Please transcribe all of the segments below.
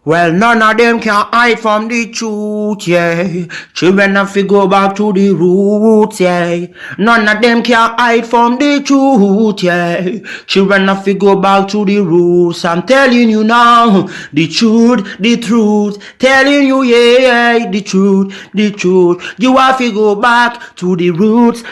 Well, none of them can hide from the truth, yeah. Children have to go back to the roots, yeah. None of them can hide from the truth, yeah. Children have to go back to the roots. I'm telling you now, the truth. Telling you, yeah, the truth, the truth. You have to go back to the roots,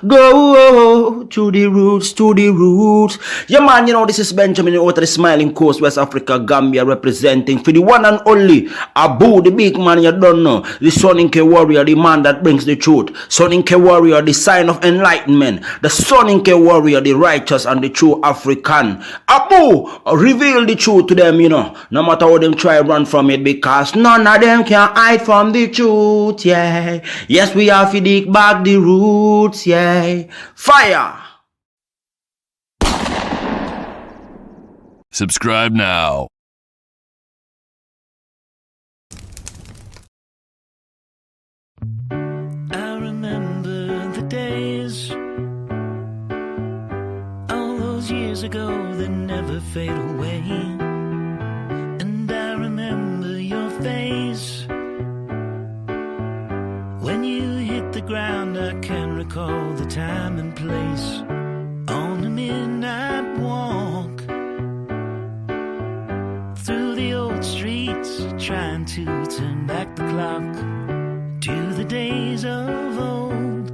Go to the roots, Yeah, man, you know, this is Benjamin out of the Smiling Coast, West Africa, Gambia, representing for the one and only Abu, the big man you don't know, the Soninke warrior, the man that brings the truth, Soninke warrior, the sign of enlightenment, the Soninke warrior, the righteous and the true African. Abu, reveal the truth to them, you know, no matter how them try run from it, because none of them can hide from the truth, yeah. Yes, we have to dig back the roots, yeah. Fire! Subscribe now. I remember the days, all those years ago that never fade away. And I remember your face when you hit the ground. I can recall the time and place on the midnight walk through the old streets, trying to turn back the clock to the days of old,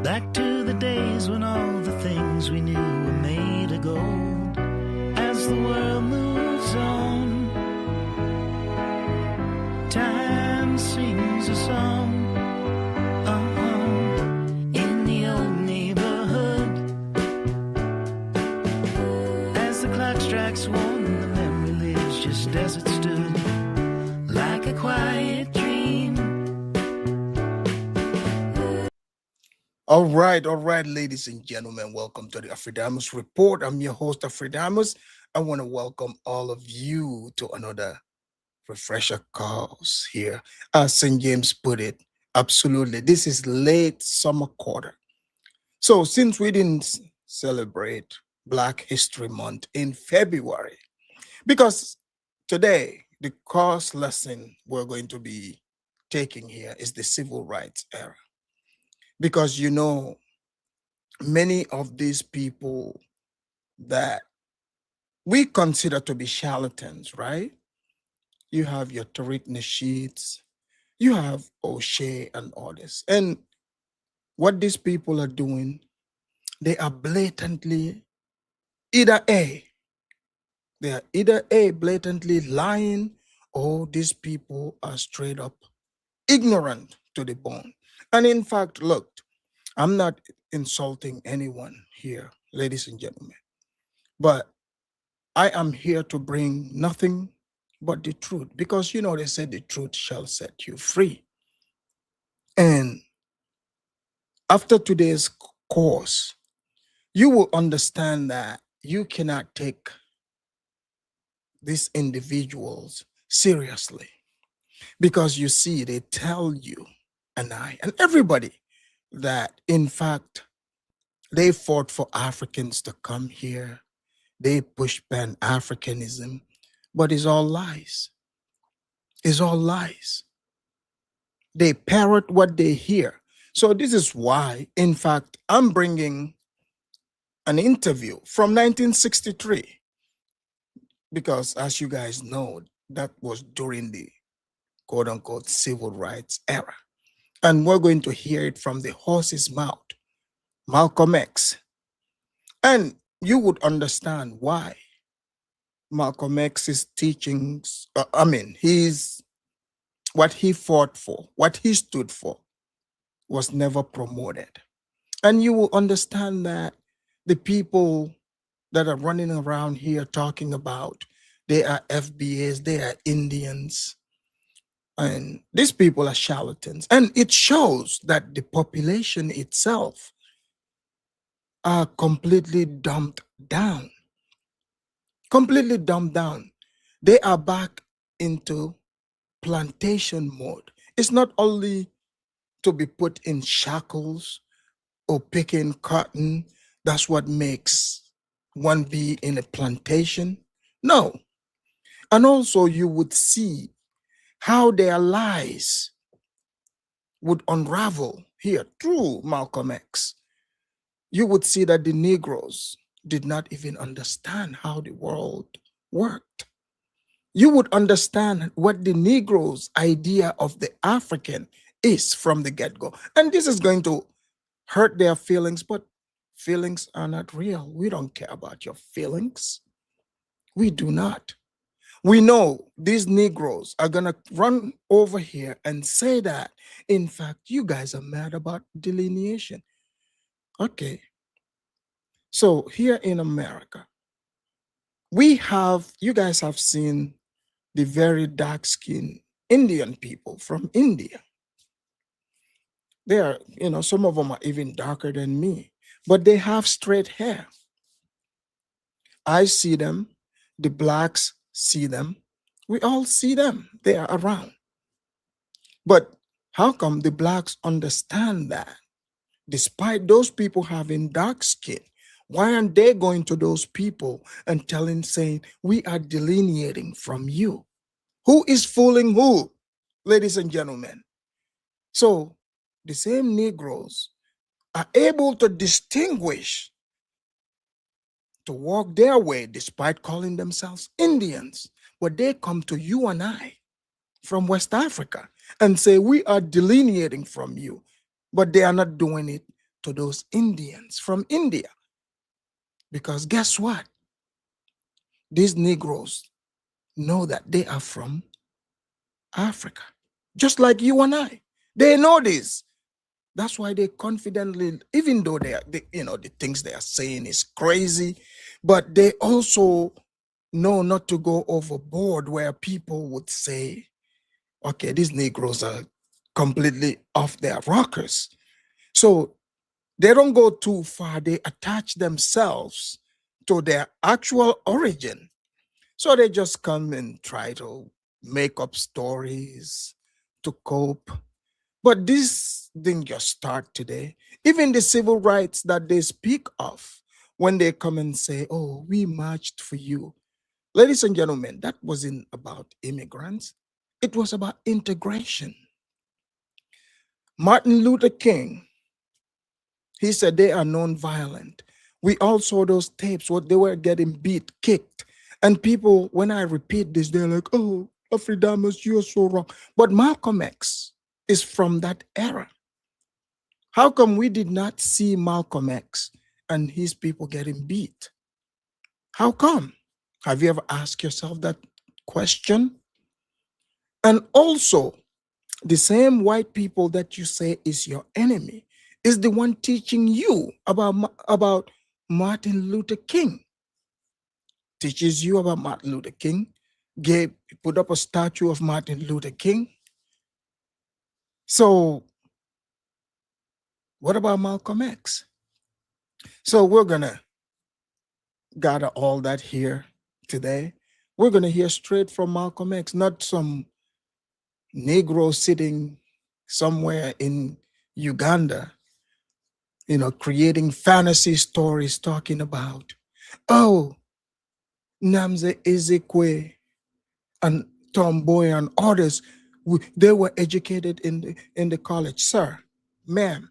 back to the days when all the things we knew were made of gold. As the world moves on, time sings a song. In the old neighborhood, as the clock strikes one, the memory lives just as it stood, like a quiet dream. All right, ladies and gentlemen, welcome to the Afridamus Report. I'm your host, Afridamus. I want to welcome all of you to another refresher course here. As St. James put it, absolutely, this is late summer quarter. So since we didn't celebrate Black History Month in February, because today, the course lesson we're going to be taking here is the civil rights era. Because, you know, many of these people that we consider to be charlatans, right? You have your Tariq Nasheeds, you have O'Shea and others. And what these people are doing, they are blatantly either blatantly lying, or these people are straight up ignorant to the bone. And in fact, look, I'm not insulting anyone here, ladies and gentlemen, but I am here to bring nothing but the truth, because, you know, they said the truth shall set you free. And after today's course, you will understand that you cannot take these individuals seriously, because you see, they tell you and I and everybody that in fact they fought for Africans to come here, they push Pan-Africanism, but it's all lies. It's all lies. They parrot what they hear. So this is why, in fact, I'm bringing an interview from 1963, because as you guys know, that was during the quote-unquote civil rights era. And we're going to hear it from the horse's mouth, Malcolm X. And you would understand why Malcolm X's teachings, what he fought for, what he stood for, was never promoted. And you will understand that the people that are running around here talking about they are FBAs, they are Indians, and these people are charlatans. And it shows that the population itself are completely dumbed down. Completely dumbed down. They are back into plantation mode. It's not only to be put in shackles or picking cotton. That's what makes one be in a plantation. No, And also, you would see how their lies would unravel here through Malcolm X. You would see that the Negroes did not even understand how the world worked. You would understand what the Negroes' idea of the African is from the get go. And this is going to hurt their feelings, but feelings are not real. We don't care about your feelings. We do not. We know these Negroes are going to run over here and say that, in fact, you guys are mad about delineation. Okay. So here in America, you guys have seen the very dark skinned Indian people from India. They are, some of them are even darker than me, but they have straight hair. I see them. The blacks see them. We all see them. They are around. But how come the blacks understand that? Despite those people having dark skin, why aren't they going to those people and saying, we are delineating from you? Who is fooling who, ladies and gentlemen? So the same Negroes are able to distinguish, to walk their way despite calling themselves Indians. But they come to you and I from West Africa and say, we are delineating from you. But they are not doing it to those Indians from India. Because guess what? These Negroes know that they are from Africa, just like you and I. They know this. That's why they confidently, even though the things they are saying is crazy, but they also know not to go overboard where people would say, okay, these Negroes are completely off their rockers. So they don't go too far. They attach themselves to their actual origin. So they just come and try to make up stories to cope. But this didn't just start today. Even the civil rights that they speak of, when they come and say, oh, we marched for you. Ladies and gentlemen, that wasn't about immigrants. It was about integration. Martin Luther King, he said they are non-violent. We all saw those tapes, what they were getting beat, kicked. And people, when I repeat this, they're like, oh, Afridamus, you're so wrong. But Malcolm X is from that era. How come we did not see Malcolm X and his people getting beat? How come? Have you ever asked yourself that question? And also, the same white people that you say is your enemy is the one teaching you about Martin Luther King. Teaches you about Martin Luther King, put up a statue of Martin Luther King. So what about Malcolm X? So we're gonna gather all that here today. We're gonna hear straight from Malcolm X, not some Negro sitting somewhere in Uganda, creating fantasy stories talking about, oh, Namze Ezekwe and Tomboy and others, they were educated in the college. Sir, ma'am,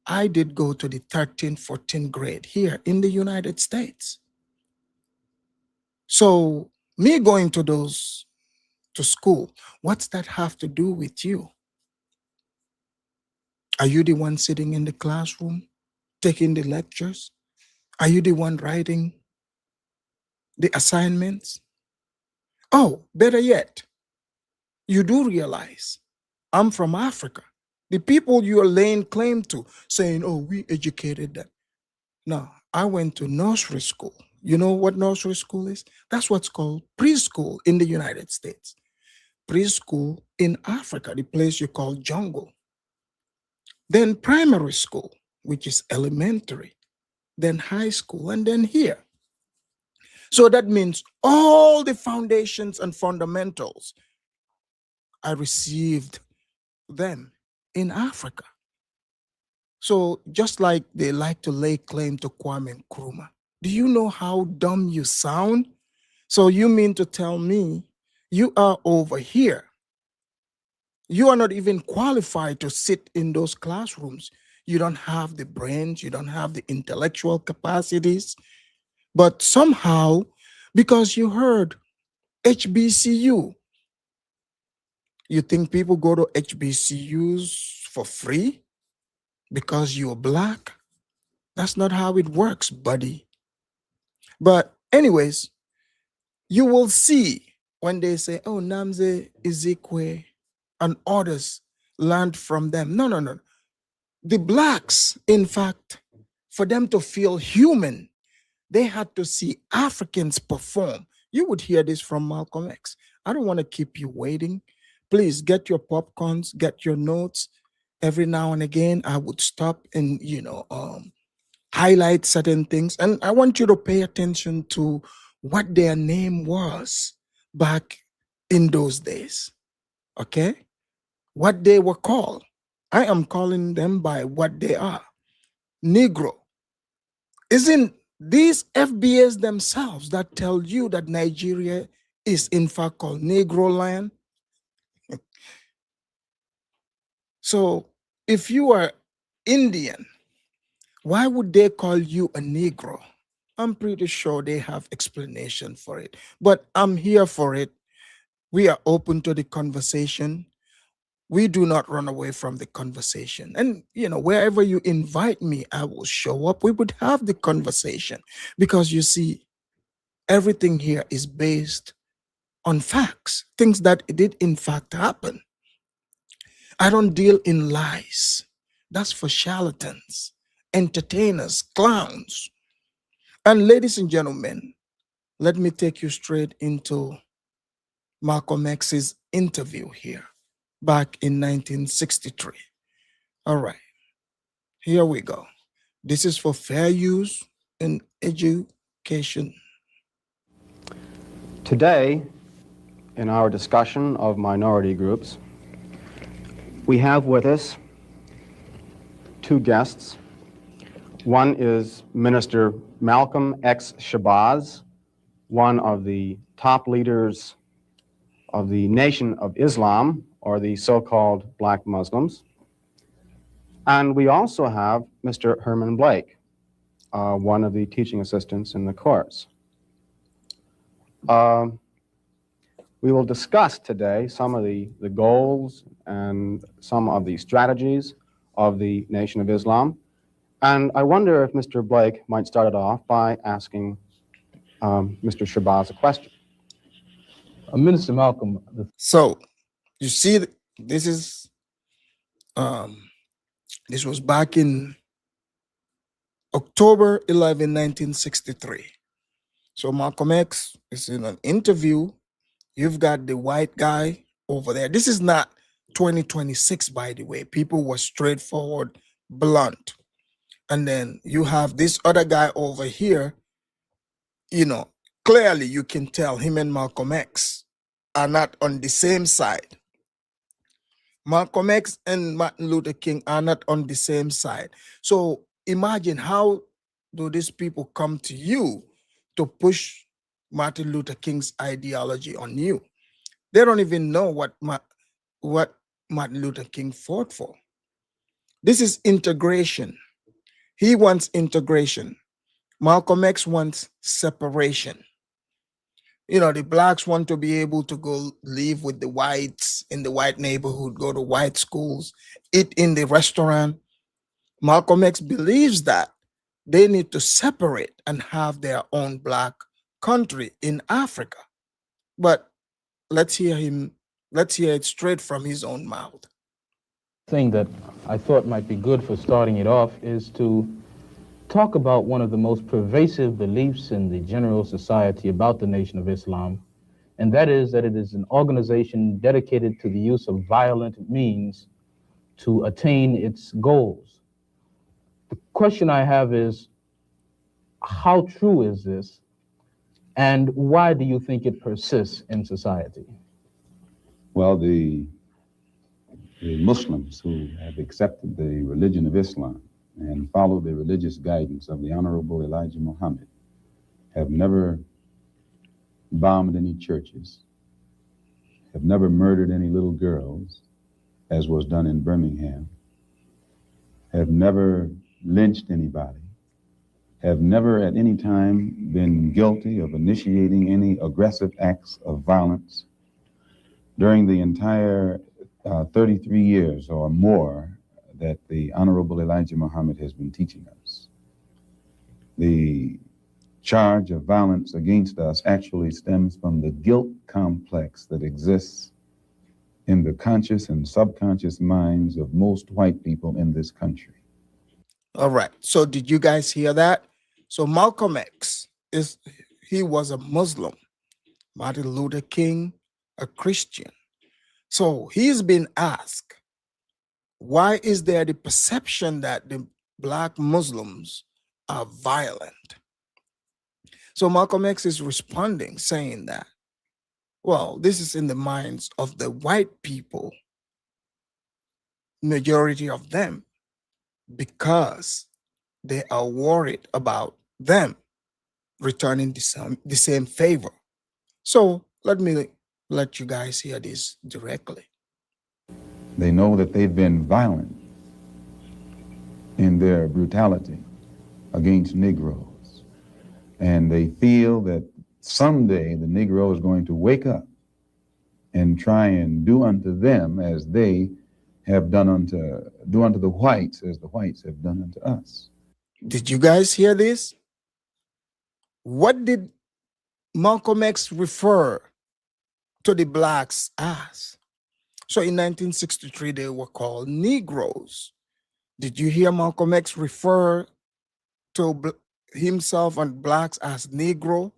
I did go to the 13th, 14th grade here in the United States. So me going to school, what's that have to do with you? Are you the one sitting in the classroom, taking the lectures? Are you the one writing the assignments? Oh, better yet, you do realize I'm from Africa. The people you are laying claim to, saying, oh, we educated them. No, I went to nursery school. You know what nursery school is? That's what's called preschool in the United States. Preschool in Africa, the place you call jungle. Then primary school, which is elementary. Then high school, and then here. So that means all the foundations and fundamentals, I received them in Africa. So just like they like to lay claim to Kwame Nkrumah, do you know how dumb you sound? So you mean to tell me you are over here? You are not even qualified to sit in those classrooms. You don't have the brains, you don't have the intellectual capacities, but somehow, because you heard HBCU, you think people go to HBCUs for free because you're black? That's not how it works, buddy. But, anyways, you will see when they say, oh, Namze, Ezekwe, and others learned from them. No, no, no. The blacks, in fact, for them to feel human, they had to see Africans perform. You would hear this from Malcolm X. I don't want to keep you waiting. Please get your popcorns, get your notes. Every now and again, I would stop and, highlight certain things. And I want you to pay attention to what their name was back in those days. Okay? What they were called. I am calling them by what they are. Negro. Isn't these FBAs themselves that tell you that Nigeria is in fact called Negro land? So if you are Indian, why would they call you a Negro? I'm pretty sure they have explanation for it, but I'm here for it. We are open to the conversation. We do not run away from the conversation. And, wherever you invite me, I will show up. We would have the conversation because you see, everything here is based on facts, things that did in fact happen. I don't deal in lies. That's for charlatans, entertainers, clowns. And ladies and gentlemen, let me take you straight into Malcolm X's interview here back in 1963. All right, here we go. This is for fair use in education. Today, in our discussion of minority groups, we have with us two guests. One is Minister Malcolm X. Shabazz, one of the top leaders of the Nation of Islam, or the so-called Black Muslims. And we also have Mr. Herman Blake, one of the teaching assistants in the course. We will discuss today some of the goals and some of the strategies of the Nation of Islam. And I wonder if Mr. Blake might start it off by asking Mr. Shabazz a question. Minister Malcolm, So you see, this is this was back in October 11, 1963. So Malcolm X is in an interview. You've got the white guy over there. This is not 2026, by the way. People were straightforward, blunt. And then you have this other guy over here. Clearly you can tell him and Malcolm X are not on the same side. Malcolm X and Martin Luther King are not on the same side. So imagine, how do these people come to you to push Martin Luther King's ideology on you? They don't even know what Martin Luther King fought for. This is integration. He wants integration. Malcolm X wants separation. The blacks want to be able to go live with the whites in the white neighborhood, go to white schools, eat in the restaurant. Malcolm X believes that they need to separate and have their own black country in Africa. But let's hear it straight from his own mouth. thing that I thought might be good for starting it off is to talk about one of the most pervasive beliefs in the general society about the Nation of Islam, and that is that it is an organization dedicated to the use of violent means to attain its goals. The question I have is, how true is this, and why do you think it persists in society? Well, the Muslims who have accepted the religion of Islam and follow the religious guidance of the Honorable Elijah Muhammad have never bombed any churches, have never murdered any little girls, as was done in Birmingham, have never lynched anybody, have never at any time been guilty of initiating any aggressive acts of violence during the entire 33 years or more that the Honorable Elijah Muhammad has been teaching us. The charge of violence against us actually stems from the guilt complex that exists in the conscious and subconscious minds of most white people in this country. All right. So did you guys hear that? So Malcolm X he was a Muslim. Martin Luther King, a Christian. So he's been asked, why is there the perception that the Black Muslims are violent? So Malcolm X is responding, saying that, well, this is in the minds of the white people, majority of them, because they are worried about them returning the same favor. So let me let you guys hear this directly. They know that they've been violent in their brutality against Negroes. And they feel that someday the Negro is going to wake up and try and do unto them as they have done unto the whites as the whites have done unto us. Did you guys hear this? What did Malcolm X refer to the blacks as? So in 1963, they were called Negroes. Did you hear Malcolm X refer to himself and blacks as Negro?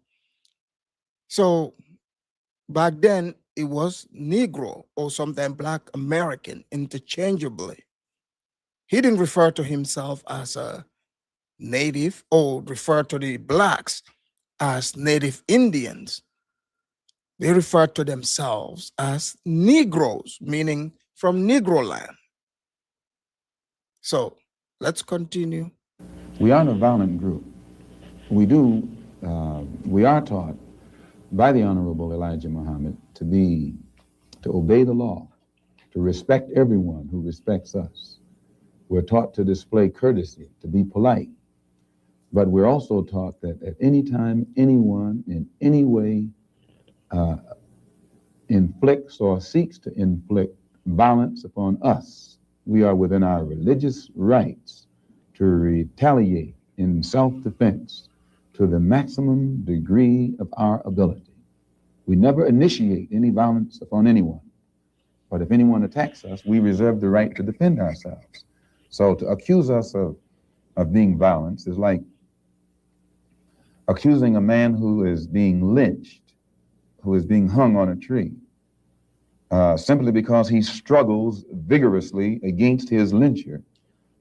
So back then, it was Negro or sometimes Black American interchangeably. He didn't refer to himself as a native or refer to the blacks as native Indians. They refer to themselves as Negroes, meaning from Negro land. So let's continue. We aren't a violent group. We are taught by the Honorable Elijah Muhammad to obey the law, to respect everyone who respects us. We're taught to display courtesy, to be polite. But we're also taught that at any time, anyone in any way inflicts or seeks to inflict violence upon us, we are within our religious rights to retaliate in self-defense to the maximum degree of our ability. We never initiate any violence upon anyone. But if anyone attacks us, we reserve the right to defend ourselves. So to accuse us of being violent is like accusing a man who is being lynched, who is being hung on a tree, simply because he struggles vigorously against his lyncher.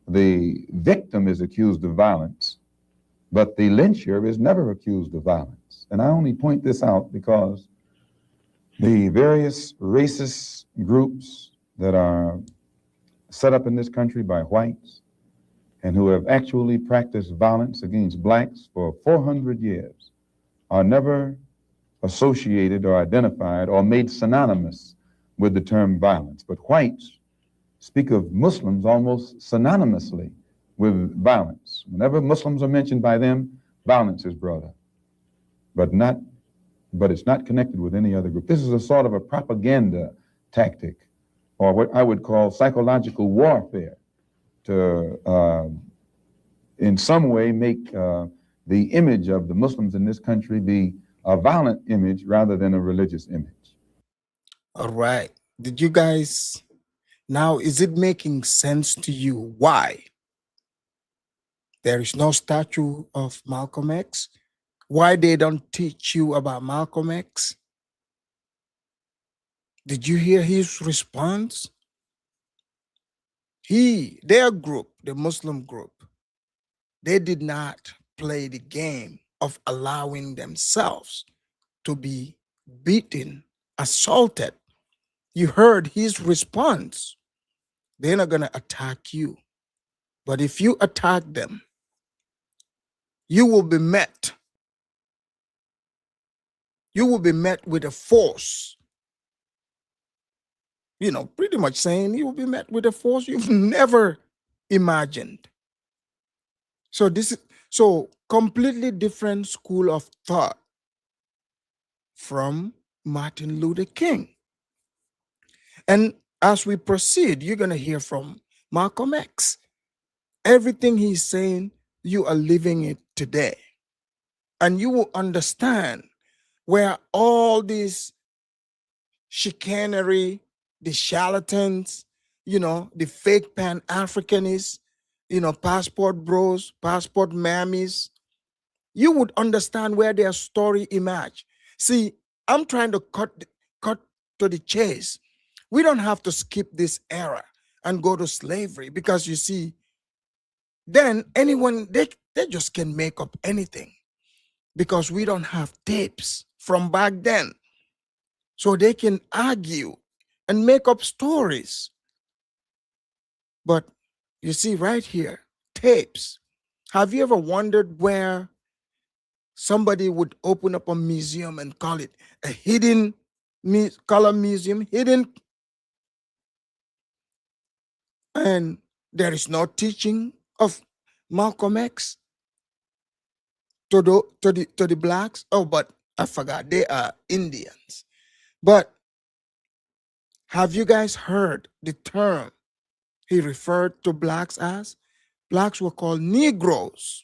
The victim is accused of violence, but the lyncher is never accused of violence. And I only point this out because the various racist groups that are set up in this country by whites and who have actually practiced violence against blacks for 400 years are never associated or identified or made synonymous with the term violence. But whites speak of Muslims almost synonymously with violence. Whenever Muslims are mentioned by them, violence is brought up, but it's not connected with any other group. This is a sort of a propaganda tactic, or what I would call psychological warfare, to in some way make the image of the Muslims in this country be a violent image rather than a religious image. All right. Did you guys, now is it making sense to you why there is no statue of Malcolm X? Why they don't teach you about Malcolm X? Did you hear his response? Their group, the Muslim group, they did not play the game of allowing themselves to be beaten, assaulted. You heard his response. They're not going to attack you. But if you attack them, you will be met you will be met with a force. You know, pretty much saying you will be met with a force you've never imagined. So this is so completely different school of thought from Martin Luther King. And as we proceed, you're going to hear from Malcolm X. Everything he's saying, you are living it today. And you will understand where all this chicanery, the charlatans, you know, the fake Pan-Africanists, you know, passport bros, passport mammies, you would understand where their story emerged. See, I'm trying to cut to the chase. We don't have to skip this era and go to slavery, because you see, then anyone they just can make up anything, because we don't have tapes from back then. So they can argue and make up stories. But you see right here, tapes. Have you ever wondered where somebody would open up a museum and call it a hidden color museum, hidden, and there is no teaching of Malcolm X to the blacks? Oh, but I forgot, they are Indians. But have you guys heard the term he referred to blacks as? Blacks were called Negroes.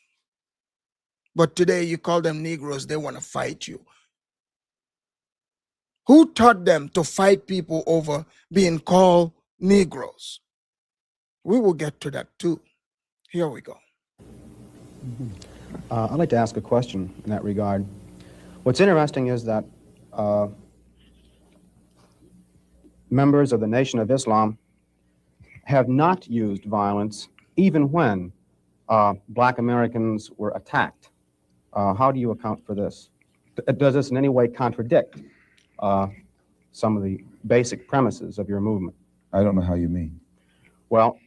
But today you call them Negroes, they want to fight you. Who taught them to fight people over being called Negroes? We will get to that too. Here we go. I'd like to ask a question in that regard. What's interesting is that members of the Nation of Islam have not used violence even when black Americans were attacked. How do you account for this? Does this in any way contradict some of the basic premises of your movement? I don't know how you mean. Well,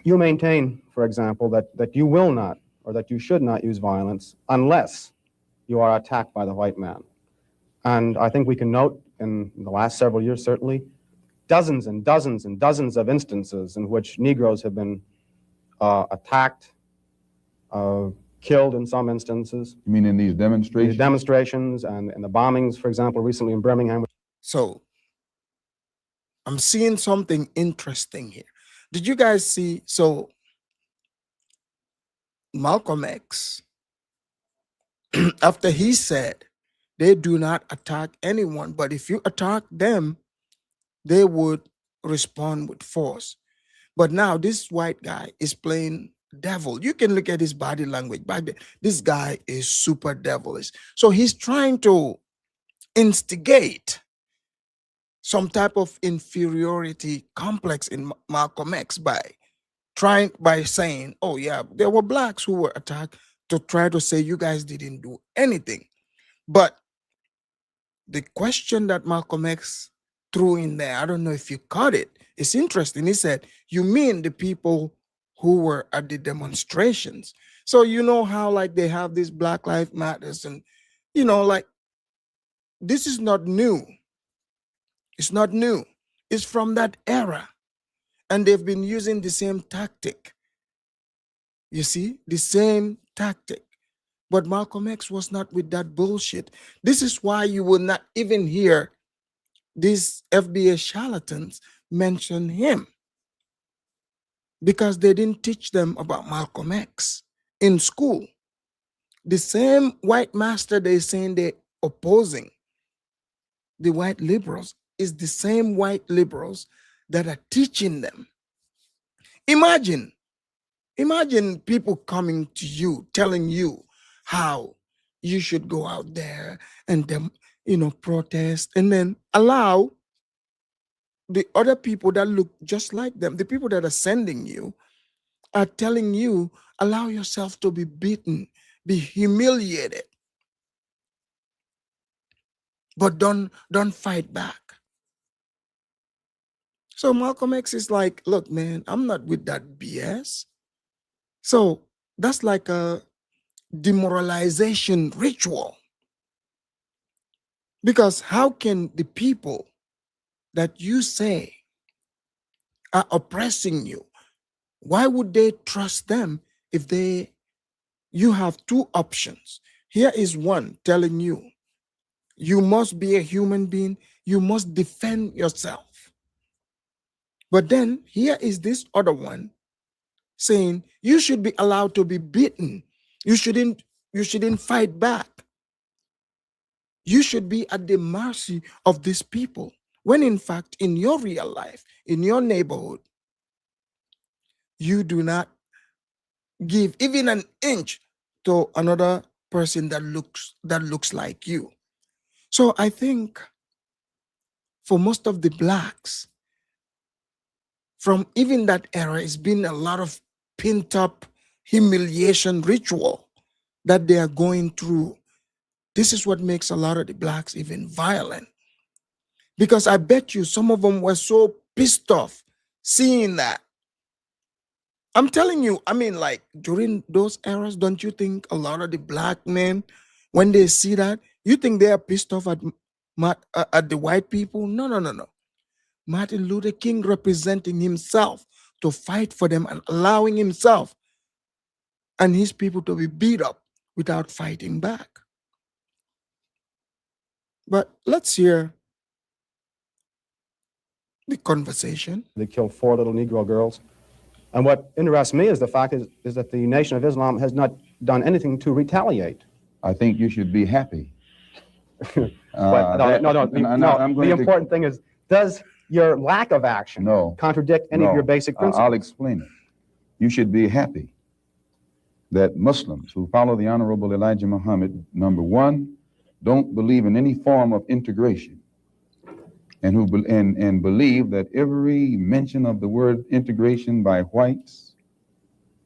you maintain, for example, that you will not, or that you should not use violence unless you are attacked by the white man. And I think we can note in the last several years, certainly, dozens and dozens and dozens of instances in which Negroes have been attacked, killed in some instances. You mean in these demonstrations? The demonstrations and the bombings, for example, recently in Birmingham. So I'm seeing something interesting here. Did you guys see? So Malcolm X, after he said they do not attack anyone, but if you attack them, they would respond with force. But now this white guy is playing devil. You can look at his body language back then. This guy is super devilish. So he's trying to instigate some type of inferiority complex in Malcolm X by saying, oh yeah, there were blacks who were attacked, to try to say you guys didn't do anything. But the question that Malcolm X threw in there, I don't know if you caught it, it's interesting. He said, you mean the people who were at the demonstrations? So you know how like they have these Black Lives Matters, and you know, like, this is not new. It's not new. It's from that era. And they've been using the same tactic. You see, the same tactic. But Malcolm X was not with that bullshit. This is why you will not even hear these FBA charlatans mention him, because they didn't teach them about Malcolm X in school. The same white master they're saying they're opposing, the white liberals, is the same white liberals that are teaching them. Imagine people coming to you, telling you how you should go out there and protest, and then allow the other people that look just like them, the people that are sending you, are telling you, allow yourself to be beaten, be humiliated, but don't fight back. So Malcolm X is like, look, man, I'm not with that BS. So that's like a demoralization ritual. Because how can the people that you say are oppressing you, why would they trust them if you have two options? Here is one telling you, you must be a human being, you must defend yourself. But then here is this other one saying you should be allowed to be beaten. You shouldn't fight back. You should be at the mercy of these people. When in fact, in your real life, in your neighborhood, you do not give even an inch to another person that looks like you. So I think for most of the blacks, from even that era, it's been a lot of pent up humiliation ritual that they are going through. This is what makes a lot of the blacks even violent. Because I bet you some of them were so pissed off seeing that. I'm telling you, I mean, like during those eras, don't you think a lot of the black men, when they see that, you think they are pissed off at the white people? No, no, no, no. Martin Luther King representing himself to fight for them and allowing himself and his people to be beat up without fighting back. But let's hear the conversation. They killed 4 little Negro girls. And what interests me is the fact is that the Nation of Islam has not done anything to retaliate. I think you should be happy. But the important thing is, does your lack of action contradict any of your basic principles? I'll explain it. You should be happy that Muslims who follow the Honorable Elijah Muhammad, number one, don't believe in any form of integration, and who believe that every mention of the word integration by whites,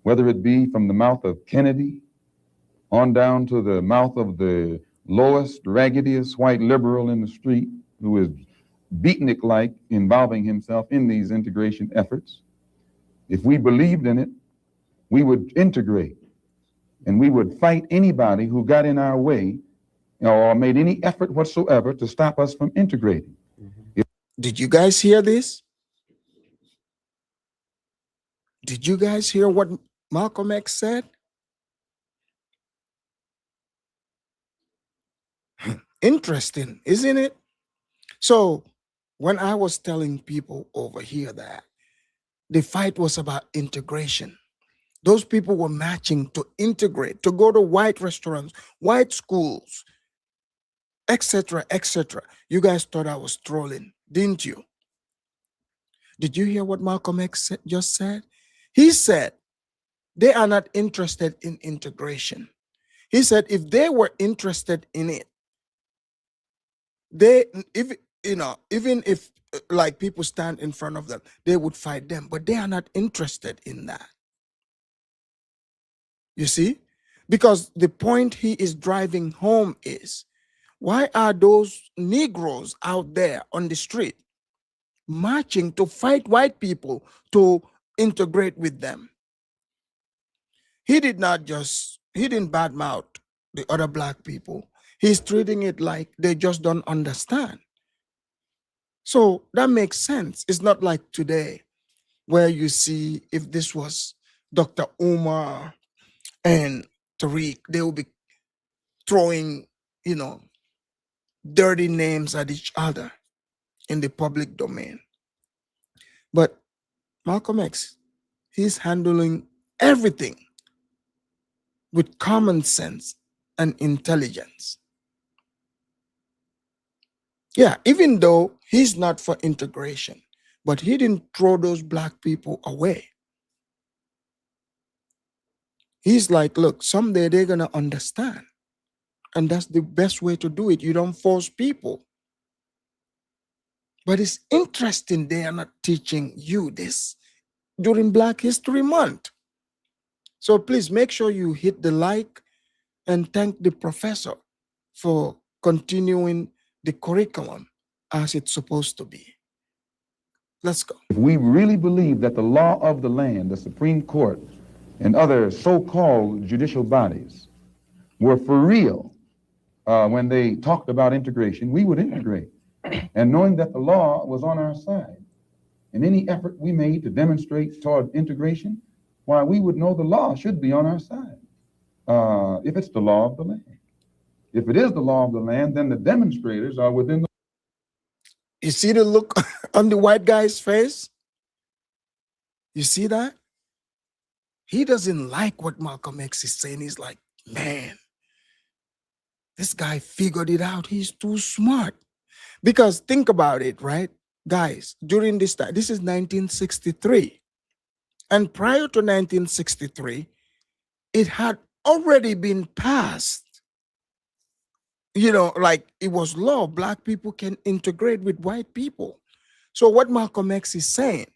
whether it be from the mouth of Kennedy on down to the mouth of the lowest, raggediest white liberal in the street who is beatnik-like involving himself in these integration efforts, if we believed in it, we would integrate and we would fight anybody who got in our way or made any effort whatsoever to stop us from integrating. Did you guys hear this? Did you guys hear what Malcolm X said? Interesting, isn't it? So when I was telling people over here that the fight was about integration, those people were marching to integrate, to go to white restaurants, white schools, etc., etc. You guys thought I was trolling, didn't you? Did you hear what Malcolm X just said? He said they are not interested in integration. He said if they were interested in it, even if like people stand in front of them, they would fight them, but they are not interested in that. You see? Because the point he is driving home is, why are those Negroes out there on the street marching to fight white people to integrate with them? He didn't badmouth the other black people. He's treating it like they just don't understand. So that makes sense. It's not like today where you see, if this was Dr. Umar and Tariq, they will be throwing, dirty names at each other in the public domain. But Malcolm X, he's handling everything with common sense and intelligence. Yeah, even though he's not for integration, but he didn't throw those black people away. He's like, look, someday they're going to understand. And that's the best way to do it. You don't force people. But it's interesting they are not teaching you this during Black History Month. So please make sure you hit the like and thank the professor for continuing the curriculum as it's supposed to be. Let's go. If we really believe that the law of the land, the Supreme Court, and other so-called judicial bodies were for real, when they talked about integration, we would integrate. And knowing that the law was on our side, and any effort we made to demonstrate toward integration, why, we would know the law should be on our side, if it's the law of the land. If it is the law of the land, then the demonstrators are within the. You see the look on the white guy's face? You see that? He doesn't like what Malcolm X is saying. He's like, man, this guy figured it out. He's too smart. Because think about it, right? Guys, during this time, this is 1963. And prior to 1963, it had already been passed. Like it was law, black people can integrate with white people. So what Malcolm X is saying,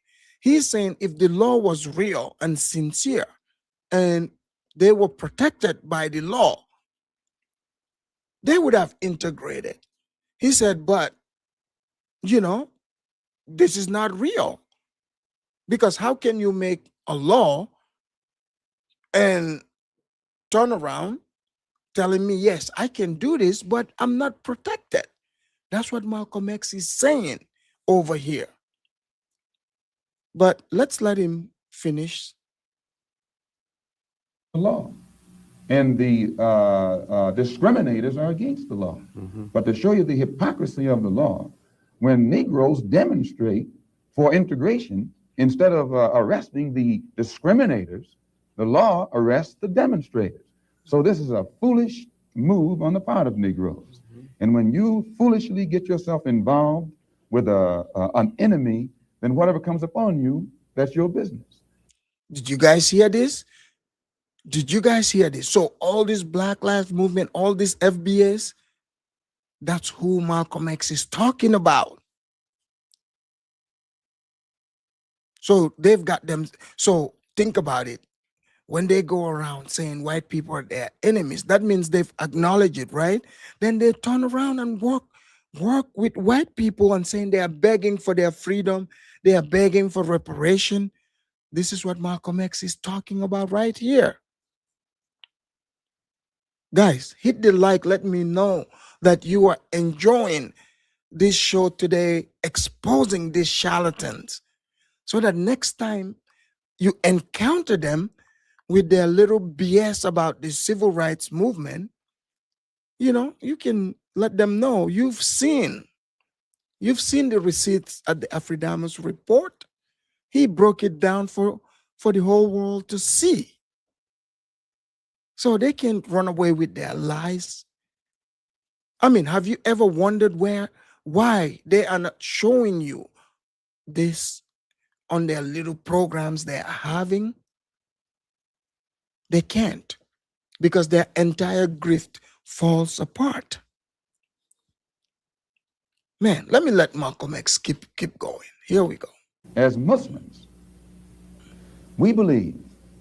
he's saying if the law was real and sincere and they were protected by the law, they would have integrated. He said, but, this is not real. Because how can you make a law and turn around telling me, yes, I can do this, but I'm not protected? That's what Malcolm X is saying over here. But let's let him finish. The law. And the discriminators are against the law. But to show you the hypocrisy of the law, when Negroes demonstrate for integration, instead of arresting the discriminators, the law arrests the demonstrators. So this is a foolish move on the part of Negroes. And when you foolishly get yourself involved with an enemy, then whatever comes upon you, that's your business. Did you guys hear this? Did you guys hear this? So all this Black Lives Movement, all these FBAs, that's who Malcolm X is talking about. So they've got them. So think about it. When they go around saying white people are their enemies, that means they've acknowledged it, right? Then they turn around and work with white people and saying they are begging for their freedom. They are begging for reparation. This is what Malcolm X is talking about right here. Guys, hit the like. Let me know that you are enjoying this show today, exposing these charlatans, so that next time you encounter them with their little BS about the civil rights movement, you can let them know you've seen the receipts at the Afridamus report. He broke it down for the whole world to see. So they can't run away with their lies. I mean, have you ever wondered why they are not showing you this on their little programs they are having? They can't, because their entire grift falls apart. Man, let me let Malcolm X keep going. Here we go. As Muslims, we believe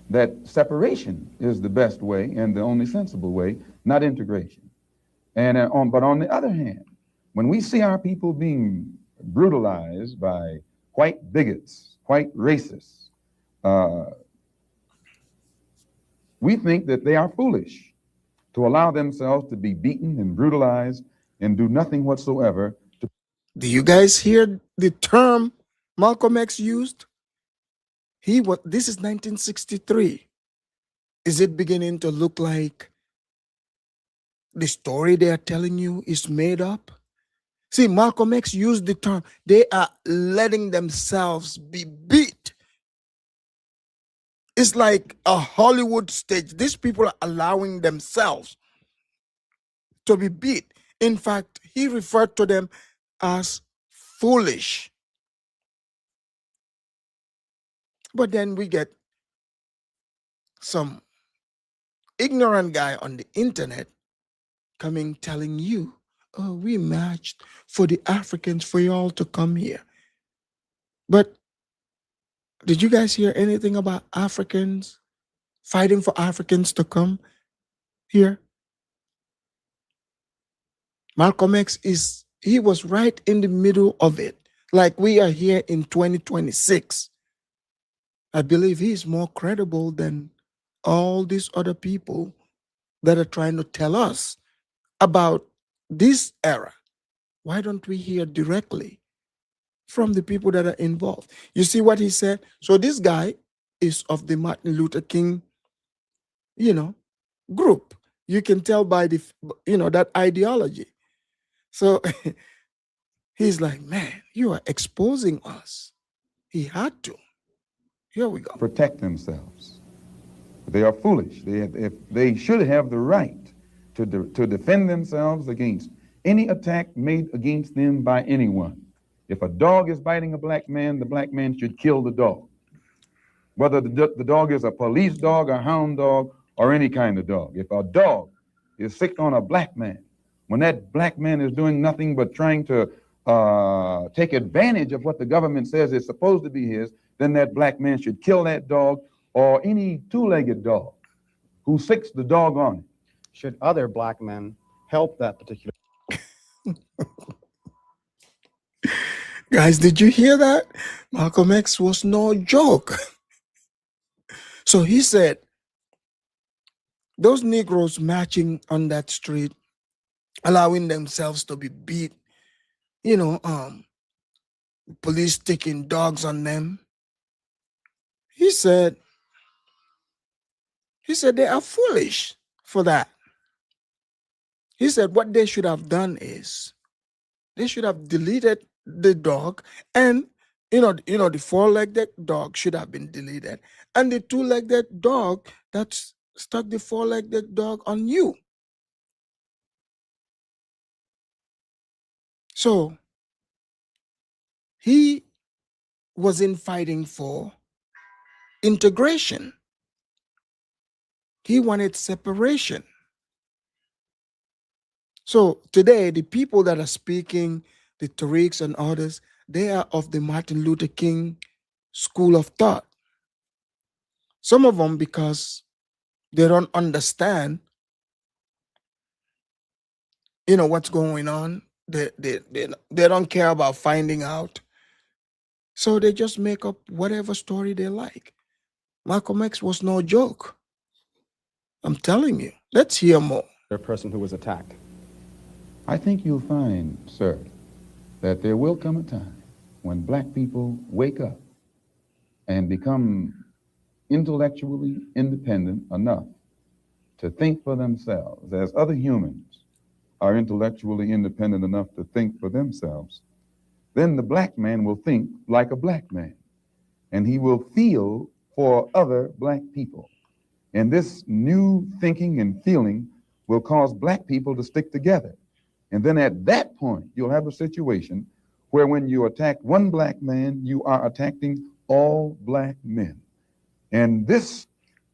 that separation is the best way and the only sensible way, not integration. And but on the other hand, when we see our people being brutalized by white bigots, white racists, we think that they are foolish to allow themselves to be beaten and brutalized and do nothing whatsoever. Do you guys hear the term Malcolm X used? This is 1963. Is it beginning to look like the story they are telling you is made up? See, Malcolm X used the term, they are letting themselves be beat. It's like a Hollywood stage. These people are allowing themselves to be beat. In fact, he referred to them as foolish. But then we get some ignorant guy on the internet coming telling you, oh, we marched for the Africans, for y'all to come here. But did you guys hear anything about Africans fighting for Africans to come here? Malcolm X he was right in the middle of it. Like we are here in 2026. I believe he's more credible than all these other people that are trying to tell us about this era, why don't we hear directly from the people that are involved? You see what he said? So this guy is of the Martin Luther King, you know, group. You can tell by the, that ideology. So he's like, man, you are exposing us. He had to. Here we go. Protect themselves. They are foolish. They should have the right to defend themselves against any attack made against them by anyone. If a dog is biting a black man, the black man should kill the dog. Whether the dog is a police dog, a hound dog, or any kind of dog. If a dog is sick on a black man, when that black man is doing nothing but trying to take advantage of what the government says is supposed to be his, then that black man should kill that dog or any two-legged dog who sicks the dog on it. Should other black men help that particular? Guys, did you hear that? Malcolm X was no joke. So he said, those Negroes marching on that street, allowing themselves to be beat, police taking dogs on them. He said they are foolish for that. He said what they should have done is they should have deleted the dog, and the four-legged dog should have been deleted, and the two-legged dog that stuck the four-legged dog on you. So he wasn't fighting for integration. He wanted separation. So today, the people that are speaking, the Tariqs and others, they are of the Martin Luther King school of thought. Some of them because they don't understand, what's going on. They don't care about finding out. So they just make up whatever story they like. Malcolm X was no joke. I'm telling you. Let's hear more. The person who was attacked. I think you'll find, sir, that there will come a time when black people wake up and become intellectually independent enough to think for themselves, as other humans are intellectually independent enough to think for themselves. Then the black man will think like a black man, and he will feel for other black people. And this new thinking and feeling will cause black people to stick together. And then at that point, you'll have a situation where when you attack one black man, you are attacking all black men. And this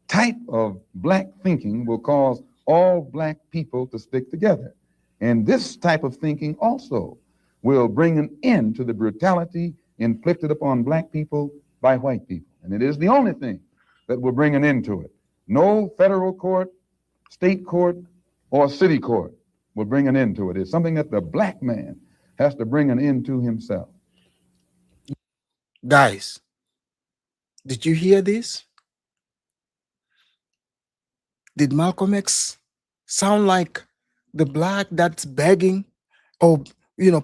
type of black thinking will cause all black people to stick together. And this type of thinking also will bring an end to the brutality inflicted upon black people by white people. And it is the only thing that will bring an end to it. No federal court, state court, or city court will bring an end to it. It's something that the black man has to bring an end to himself. Guys, did you hear this? Did Malcolm X sound like the black that's begging or,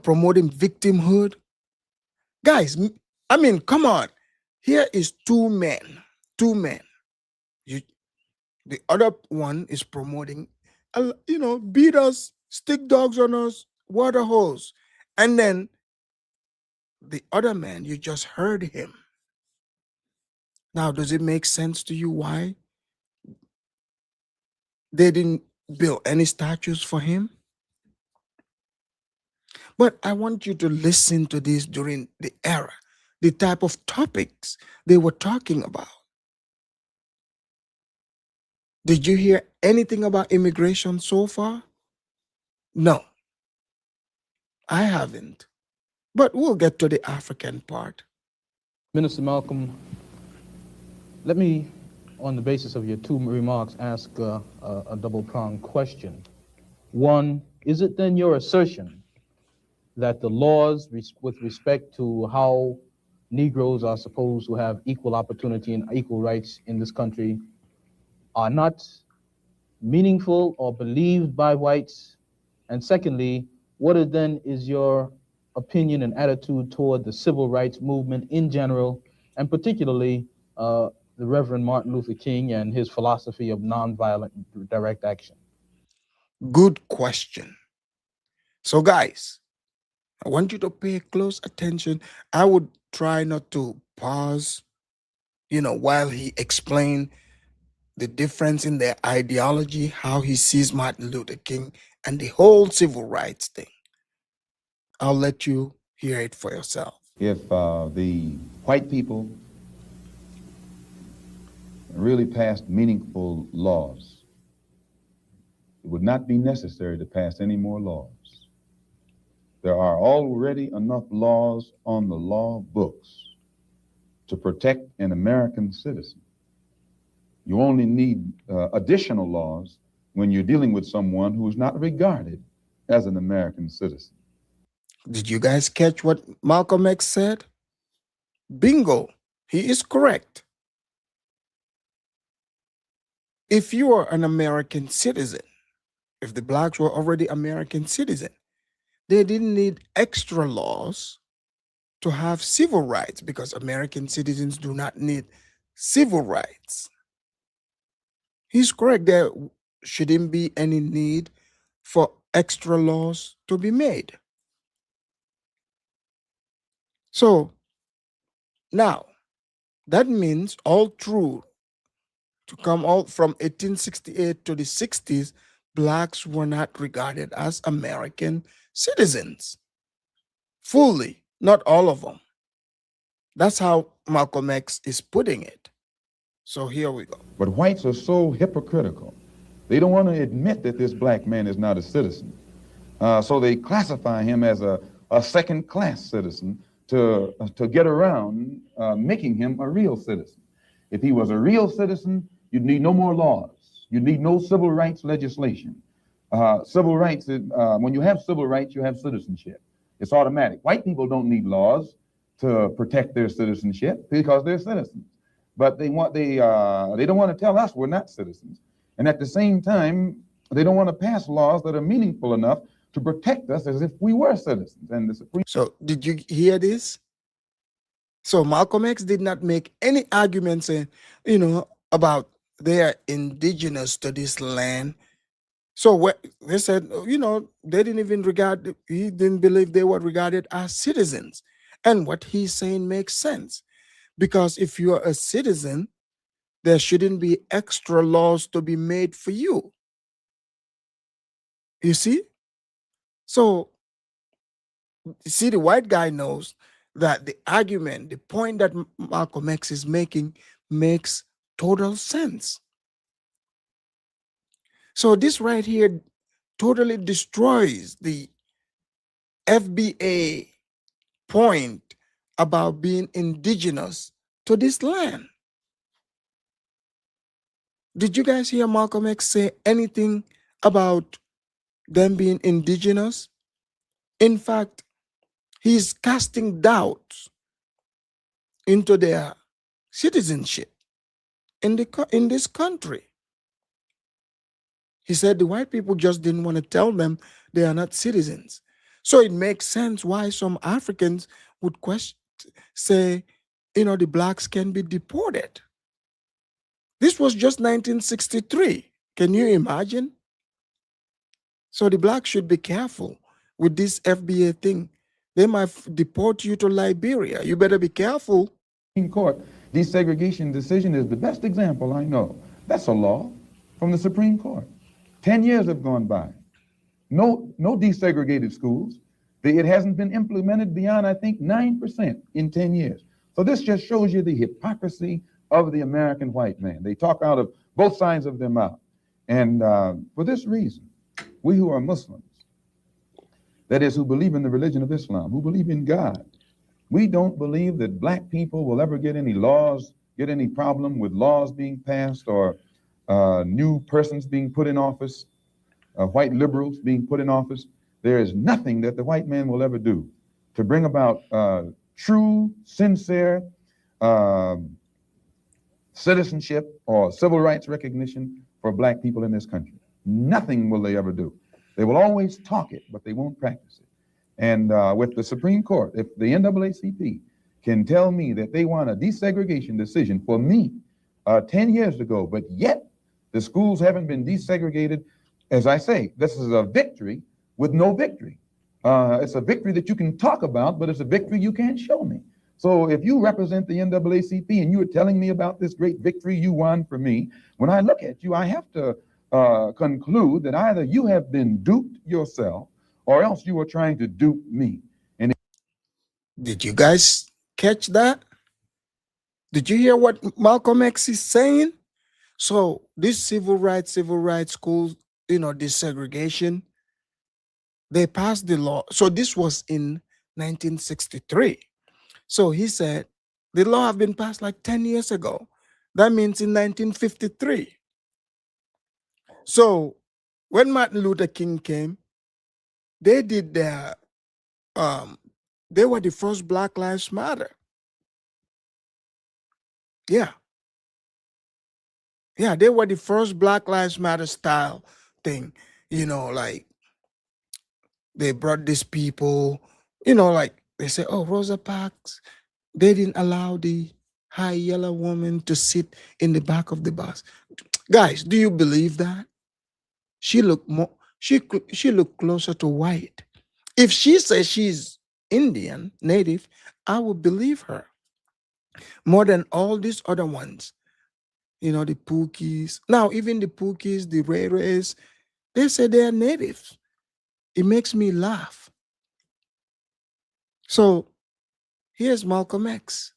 promoting victimhood? Guys, I mean, come on. Here is two men. The other one is promoting, beat us, stick dogs on us, water hose. And then the other man, you just heard him. Now, does it make sense to you why they didn't build any statues for him? But I want you to listen to this during the era, the type of topics they were talking about. Did you hear anything about immigration so far? No, I haven't. But we'll get to the African part. Minister Malcolm, let me, on the basis of your two remarks, ask a double-pronged question. One, is it then your assertion that the laws with respect to how Negroes are supposed to have equal opportunity and equal rights in this country are not meaningful or believed by whites, And secondly, is your opinion and attitude toward the civil rights movement in general, and particularly the Reverend Martin Luther King and his philosophy of nonviolent direct action? Good question. So, guys, I want you to pay close attention. I would try not to pause, while he explained the difference in their ideology, how he sees Martin Luther King, and the whole civil rights thing. I'll let you hear it for yourself. If the white people really passed meaningful laws, it would not be necessary to pass any more laws. There are already enough laws on the law books to protect an American citizen. You only need additional laws when you're dealing with someone who is not regarded as an American citizen. Did you guys catch what Malcolm X said? Bingo. He is correct. If you are an American citizen, if the blacks were already American citizen, they didn't need extra laws to have civil rights, because American citizens do not need civil rights. He's correct. There shouldn't be any need for extra laws to be made. So now that means all through to come out from 1868 to the 60s, blacks were not regarded as American citizens fully, not all of them. That's how Malcolm X is putting it. So here we go. But whites are so hypocritical. They don't want to admit that this black man is not a citizen. So they classify him as a second-class citizen to get around making him a real citizen. If he was a real citizen, you'd need no more laws. You'd need no civil rights legislation. Civil rights, when you have civil rights, you have citizenship. It's automatic. White people don't need laws to protect their citizenship because they're citizens. But they don't want to tell us we're not citizens. And at the same time, they don't want to pass laws that are meaningful enough to protect us as if we were citizens. And the Supreme. So did you hear this? So Malcolm X did not make any argument saying, about they are indigenous to this land. So they said, they didn't even he didn't believe they were regarded as citizens. And what he's saying makes sense. Because if you are a citizen, there shouldn't be extra laws to be made for you. You see? So, you see, the white guy knows that the argument, the point that Malcolm X is making makes total sense. So this right here totally destroys the FBA point about being indigenous to this land. Did you guys hear Malcolm X say anything about them being indigenous? In fact, he's casting doubts into their citizenship in this country. He said the white people just didn't want to tell them they are not citizens. So it makes sense why some Africans would say, the blacks can be deported. This was just 1963. Can you imagine? So the blacks should be careful with this FBA thing. They might deport you to Liberia. You better be careful. Supreme Court desegregation decision is the best example I know. That's a law from the Supreme Court. 10 years have gone by. No desegregated schools. It hasn't been implemented beyond, I think, 9% in 10 years. So this just shows you the hypocrisy of the American white man. They talk out of both sides of their mouth. And for this reason, we who are Muslims, that is, who believe in the religion of Islam, who believe in God, we don't believe that black people will ever get any problem with laws being passed or new persons being put in office, white liberals being put in office. There is nothing that the white man will ever do to bring about true, sincere citizenship or civil rights recognition for black people in this country. Nothing will they ever do. They will always talk it, but they won't practice it. And with the Supreme Court, if the NAACP can tell me that they want a desegregation decision for me 10 years ago, but yet the schools haven't been desegregated, as I say, this is a victory with no victory. It's a victory that you can talk about, but it's a victory you can't show me. So if you represent the NAACP and you are telling me about this great victory you won for me, when I look at you, I have to conclude that either you have been duped yourself or else you are trying to dupe me. And Did you guys catch that? Did you hear what Malcolm X is saying? So this civil rights schools, desegregation, they passed the law. So this was in 1963. So he said the law have been passed like 10 years ago. That means in 1953. So when Martin Luther King came, they did their they were the first Black Lives Matter. Yeah. Yeah, they were the first Black Lives Matter style thing. Like they brought these people, like they say, oh, Rosa Parks, they didn't allow the high yellow woman to sit in the back of the bus. Guys, do you believe that? She looked more, she looked closer to white. If she says she's Indian, native, I would believe her more than all these other ones. The Pookies. Now, even the Pookies, the Ray Rays, they say they are natives. It makes me laugh. So here's Malcolm X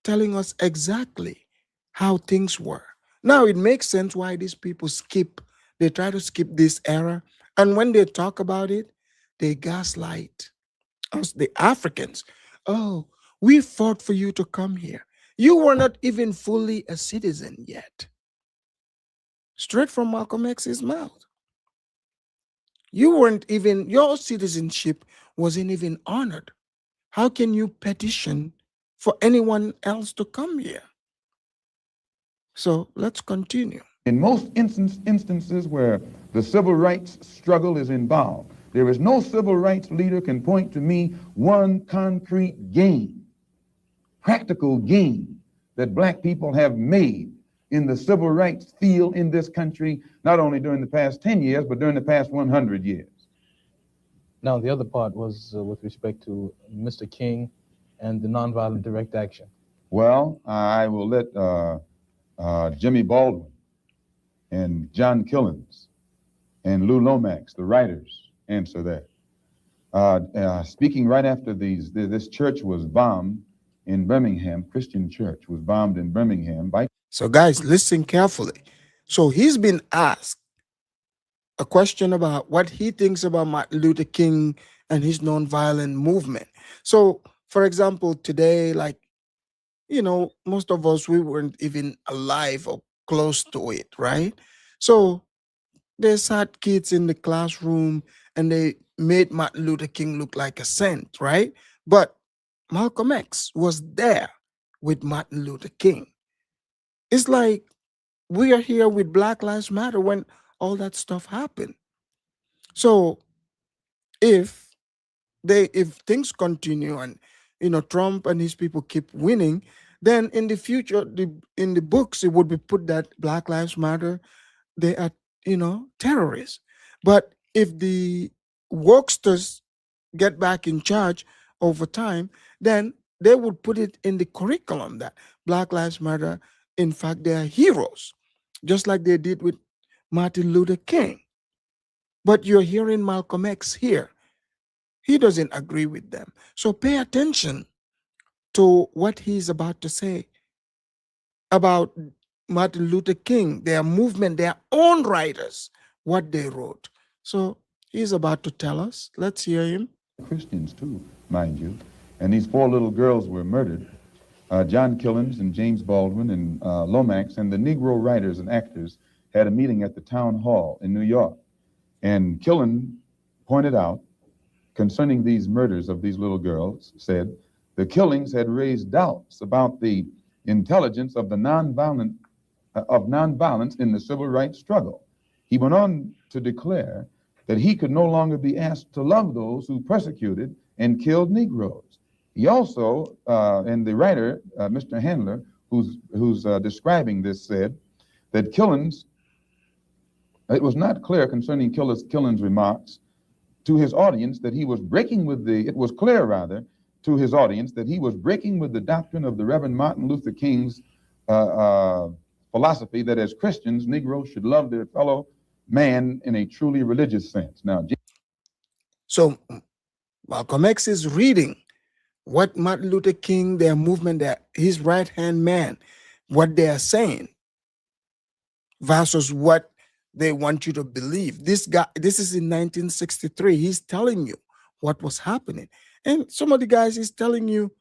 telling us exactly how things were. Now it makes sense why these people they try to skip this era. And when they talk about it, they gaslight us, the Africans. Oh, we fought for you to come here. You were not even fully a citizen yet. Straight from Malcolm X's mouth. You weren't even, your citizenship wasn't even honored. How can you petition for anyone else to come here? So let's continue. in most instances where the civil rights struggle is involved, there is no civil rights leader can point to me one concrete gain, practical gain that black people have made in the civil rights field in this country, not only during the past 10 years, but during the past 100 years. Now, the other part was with respect to Mr. King and the nonviolent direct action. Well, I will let Jimmy Baldwin and John Killens and Lou Lomax, the writers, answer that. Speaking right after this church was bombed in Birmingham, Christian church was bombed in Birmingham by... So guys, listen carefully. So he's been asked a question about what he thinks about Martin Luther King and his nonviolent movement. So, for example, today, like, most of us, we weren't even alive or close to it, right? So they sat kids in the classroom and they made Martin Luther King look like a saint, right? But Malcolm X was there with Martin Luther King. It's like we are here with Black Lives Matter when all that stuff happened. So if things continue and Trump and his people keep winning, then in the future, in the books, it would be put that Black Lives Matter, they are terrorists. But if the wokesters get back in charge over time, then they would put it in the curriculum that Black Lives Matter, in fact, they are heroes, just like they did with Martin Luther King. But you're hearing Malcolm X here. He doesn't agree with them. So pay attention to what he's about to say about Martin Luther King, their movement, their own writers, what they wrote. So he's about to tell us. Let's hear him. Christians too, mind you. And these 4 little girls were murdered. John Killens and James Baldwin and Lomax and the Negro writers and actors had a meeting at the town hall in New York. And Killen pointed out, concerning these murders of these little girls, said the killings had raised doubts about the intelligence of the nonviolence in the civil rights struggle. He went on to declare that he could no longer be asked to love those who persecuted and killed Negroes. He also, and the writer, Mr. Handler, who's describing this, said that Killens, it was not clear concerning Killens' remarks to his audience that he was breaking with it was clear rather to his audience that he was breaking with the doctrine of the Reverend Martin Luther King's philosophy that as Christians, Negroes should love their fellow man in a truly religious sense. Now, So Malcolm X is reading what Martin Luther King, their movement, his right-hand man, what they are saying versus what they want you to believe. This is in 1963. He's telling you what was happening. And some of the guys he's telling you,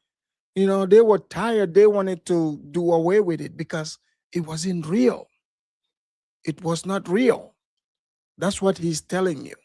they were tired. They wanted to do away with it because it wasn't real. It was not real. That's what he's telling you.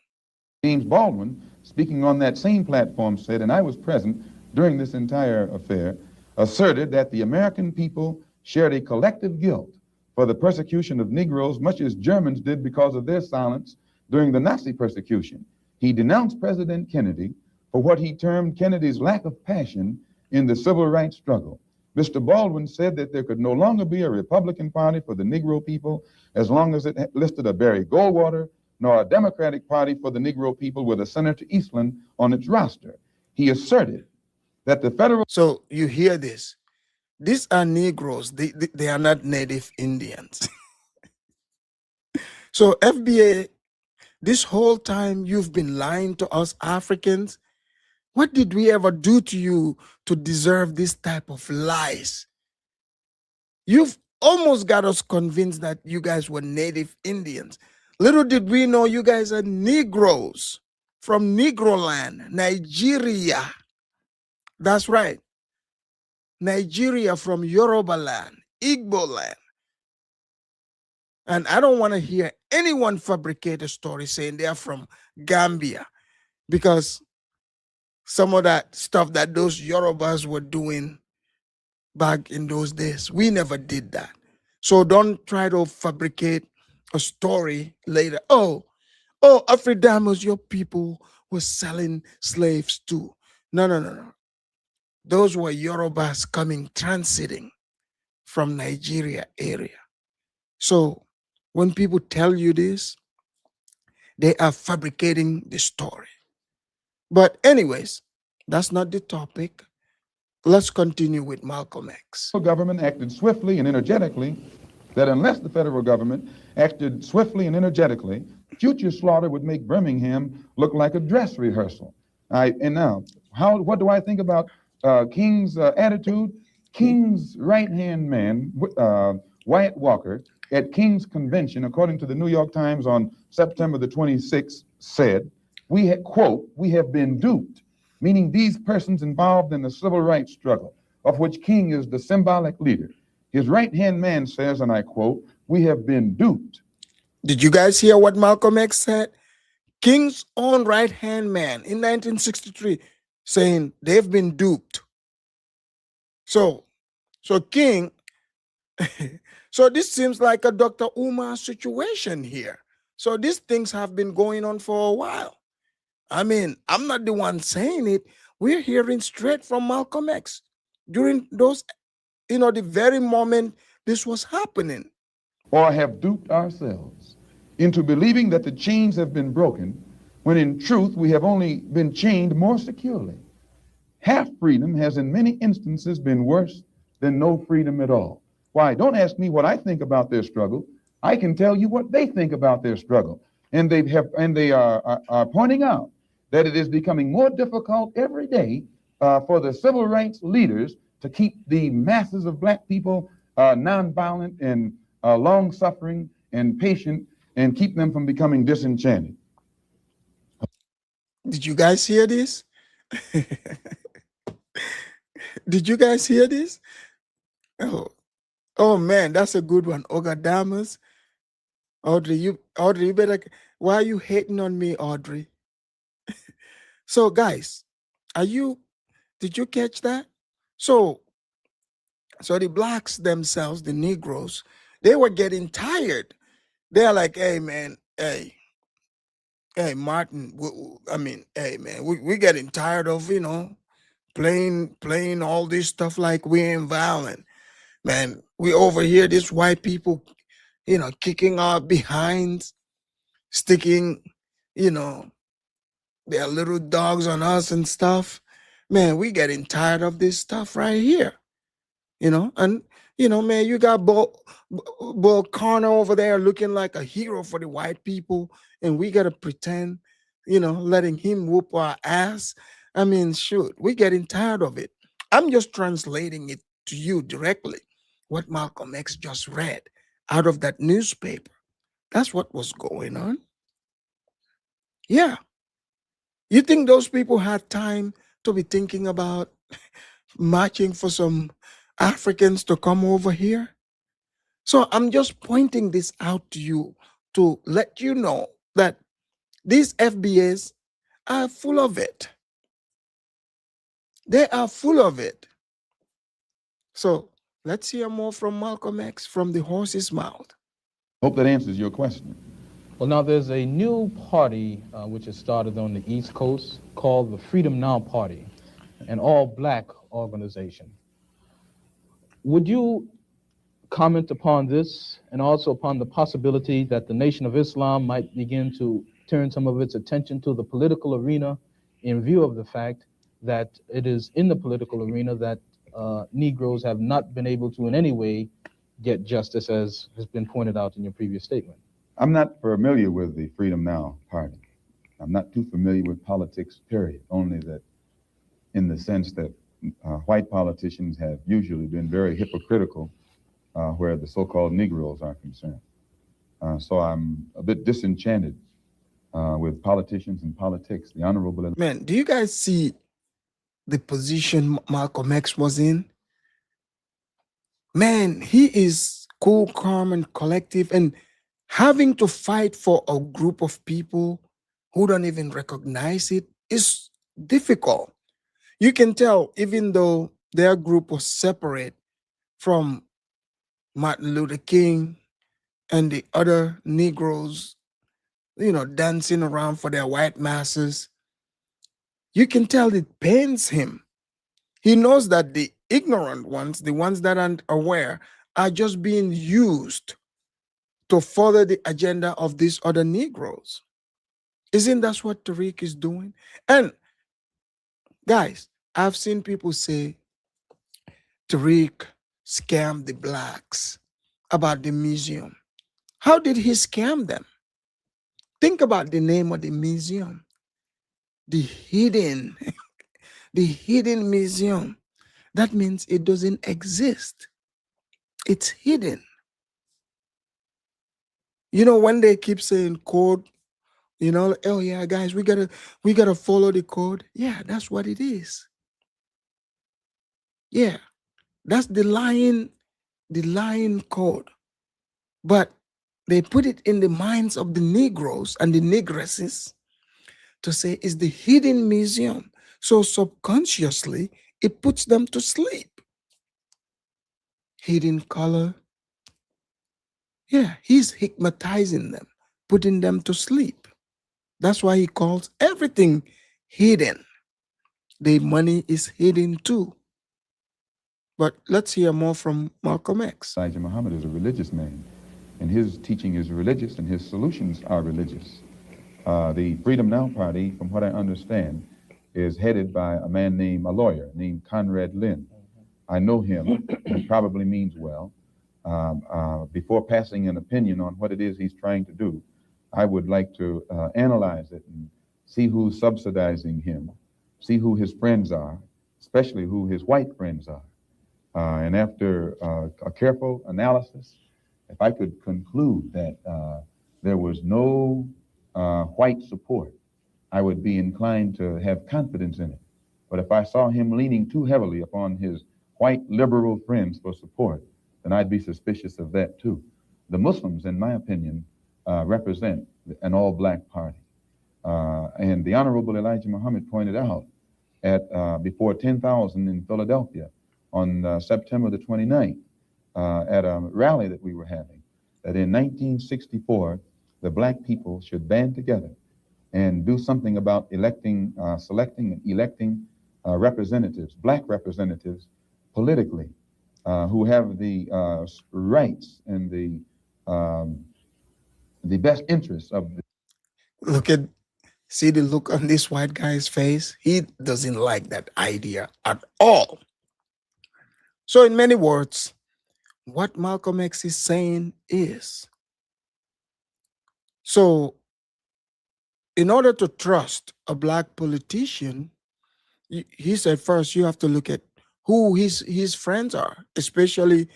James Baldwin, speaking on that same platform, said, and I was present during this entire affair, asserted that the American people shared a collective guilt for the persecution of Negroes, much as Germans did because of their silence during the Nazi persecution. He denounced President Kennedy for what he termed Kennedy's lack of passion in the civil rights struggle. Mr. Baldwin said that there could no longer be a Republican Party for the Negro people as long as it listed a Barry Goldwater, nor a Democratic Party for the Negro people with a Senator Eastland on its roster. He asserted that the federal... So you hear this. These are Negroes. They are not Native Indians. So FBA, this whole time you've been lying to us Africans. What did we ever do to you to deserve this type of lies? You've almost got us convinced that you guys were Native Indians. Little did we know you guys are Negroes from Negro land, Nigeria. That's right. Nigeria from Yoruba land, Igbo land. And I don't want to hear anyone fabricate a story saying they are from Gambia, because some of that stuff that those Yorubas were doing back in those days, we never did that. So don't try to fabricate a story later. Oh, Afridamus, your people were selling slaves too. No. Those were Yorubas coming, transiting from Nigeria area. So when people tell you this, they are fabricating the story. But anyways, that's not the topic. Let's continue with Malcolm X. The government acted swiftly and energetically, that unless the federal government acted swiftly and energetically, future slaughter would make Birmingham look like a dress rehearsal. And now, what do I think about King's attitude? King's right-hand man, Wyatt Walker, at King's convention, according to the New York Times on September the 26th, said, quote, we have been duped, meaning these persons involved in the civil rights struggle, of which King is the symbolic leader. His right-hand man says, and I quote, we have been duped. Did you guys hear what Malcolm X said? King's own right-hand man in 1963 saying they've been duped. So King, so this seems like a Dr. Umar situation here. So these things have been going on for a while. I mean, I'm not the one saying it. We're hearing straight from Malcolm X during those, the very moment this was happening. Or have duped ourselves into believing that the chains have been broken, when in truth we have only been chained more securely. Half freedom has in many instances been worse than no freedom at all. Why? Don't ask me what I think about their struggle. I can tell you what they think about their struggle. And they are pointing out that it is becoming more difficult every day for the civil rights leaders to keep the masses of black people nonviolent and long-suffering and patient, and keep them from becoming disenchanted. Did you guys hear this? Did you guys hear this? Oh man, that's a good one. Ogadamas. Audrey, you better. Why are you hating on me, Audrey? So guys, did you catch that? So the blacks themselves, the Negroes, they were getting tired. They're like, hey man, hey, Hey, Martin, I mean, hey, man, we getting tired of, playing all this stuff like we ain't violent. Man, we over here, this white people, kicking our behinds, sticking, you know, their little dogs on us and stuff. Man, we getting tired of this stuff right here. And man, you got Bull Connor over there looking like a hero for the white people, and we gotta pretend, letting him whoop our ass. I mean, shoot, we getting tired of it. I'm just translating it to you directly, what Malcolm X just read out of that newspaper. That's what was going on. Yeah. You think those people had time to be thinking about marching for some Africans to come over here? So I'm just pointing this out to you to let you know that these FBAs are full of it. They are full of it. So let's hear more from Malcolm X from the horse's mouth. Hope that answers your question. Well, now there's a new party which has started on the East Coast called the Freedom Now Party, an all-black organization. Would you comment upon this and also upon the possibility that the Nation of Islam might begin to turn some of its attention to the political arena in view of the fact that it is in the political arena that Negroes have not been able to in any way get justice, as has been pointed out in your previous statement? I'm not familiar with the Freedom Now Party. I'm not too familiar with politics, period, only that in the sense that white politicians have usually been very hypocritical where the so-called Negroes are concerned. So I'm a bit disenchanted with politicians and politics. The Honorable... Man, do you guys see the position Malcolm X was in? Man, he is cool, calm, and collective, and having to fight for a group of people who don't even recognize it is difficult. You can tell, even though their group was separate from Martin Luther King and the other Negroes, dancing around for their white masses, you can tell it pains him. He knows that the ignorant ones, the ones that aren't aware, are just being used to further the agenda of these other Negroes. Isn't that what Tariq is doing? And guys, I've seen people say Tariq scammed the blacks about the museum. How did he scam them? Think about the name of the museum. The hidden, the hidden museum. That means it doesn't exist. It's hidden. When they keep saying code, oh yeah, guys, we gotta follow the code. Yeah, that's what it is. Yeah, that's the lying code. But they put it in the minds of the Negroes and the Negresses to say it's the hidden museum. So subconsciously, it puts them to sleep. Hidden color. Yeah, he's hypnotizing them, putting them to sleep. That's why he calls everything hidden. The money is hidden too. But let's hear more from Malcolm X. Elijah Muhammad is a religious man, and his teaching is religious, and his solutions are religious. The Freedom Now Party, from what I understand, is headed by a lawyer named Conrad Lynn. I know him. He probably means well. Before passing an opinion on what it is he's trying to do, I would like to analyze it and see who's subsidizing him, see who his friends are, especially who his white friends are. And after a careful analysis, if I could conclude that there was no white support, I would be inclined to have confidence in it. But if I saw him leaning too heavily upon his white liberal friends for support, then I'd be suspicious of that too. The Muslims, in my opinion, represent an all-black party. And the Honorable Elijah Muhammad pointed out before 10,000 in Philadelphia on September the 29th at a rally that we were having, that in 1964, the black people should band together and do something about electing, selecting and electing representatives, black representatives, politically, who have the rights and the best interests of the Look at, see the look on this white guy's face? He doesn't like that idea at all. So, in many words, what Malcolm X is saying is, so in order to trust a black politician, he said first you have to look at who his friends are, especially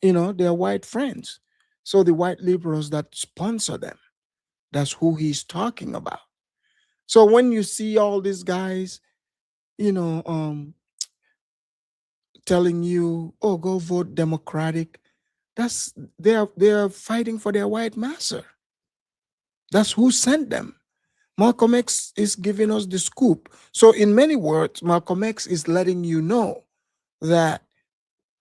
their white friends. So the white liberals that sponsor them, that's who he's talking about. So when you see all these guys, you know, telling you, "Oh, go vote Democratic," that's they're fighting for their white master. That's who sent them. Malcolm X is giving us the scoop. So, in many words, Malcolm X is letting you know that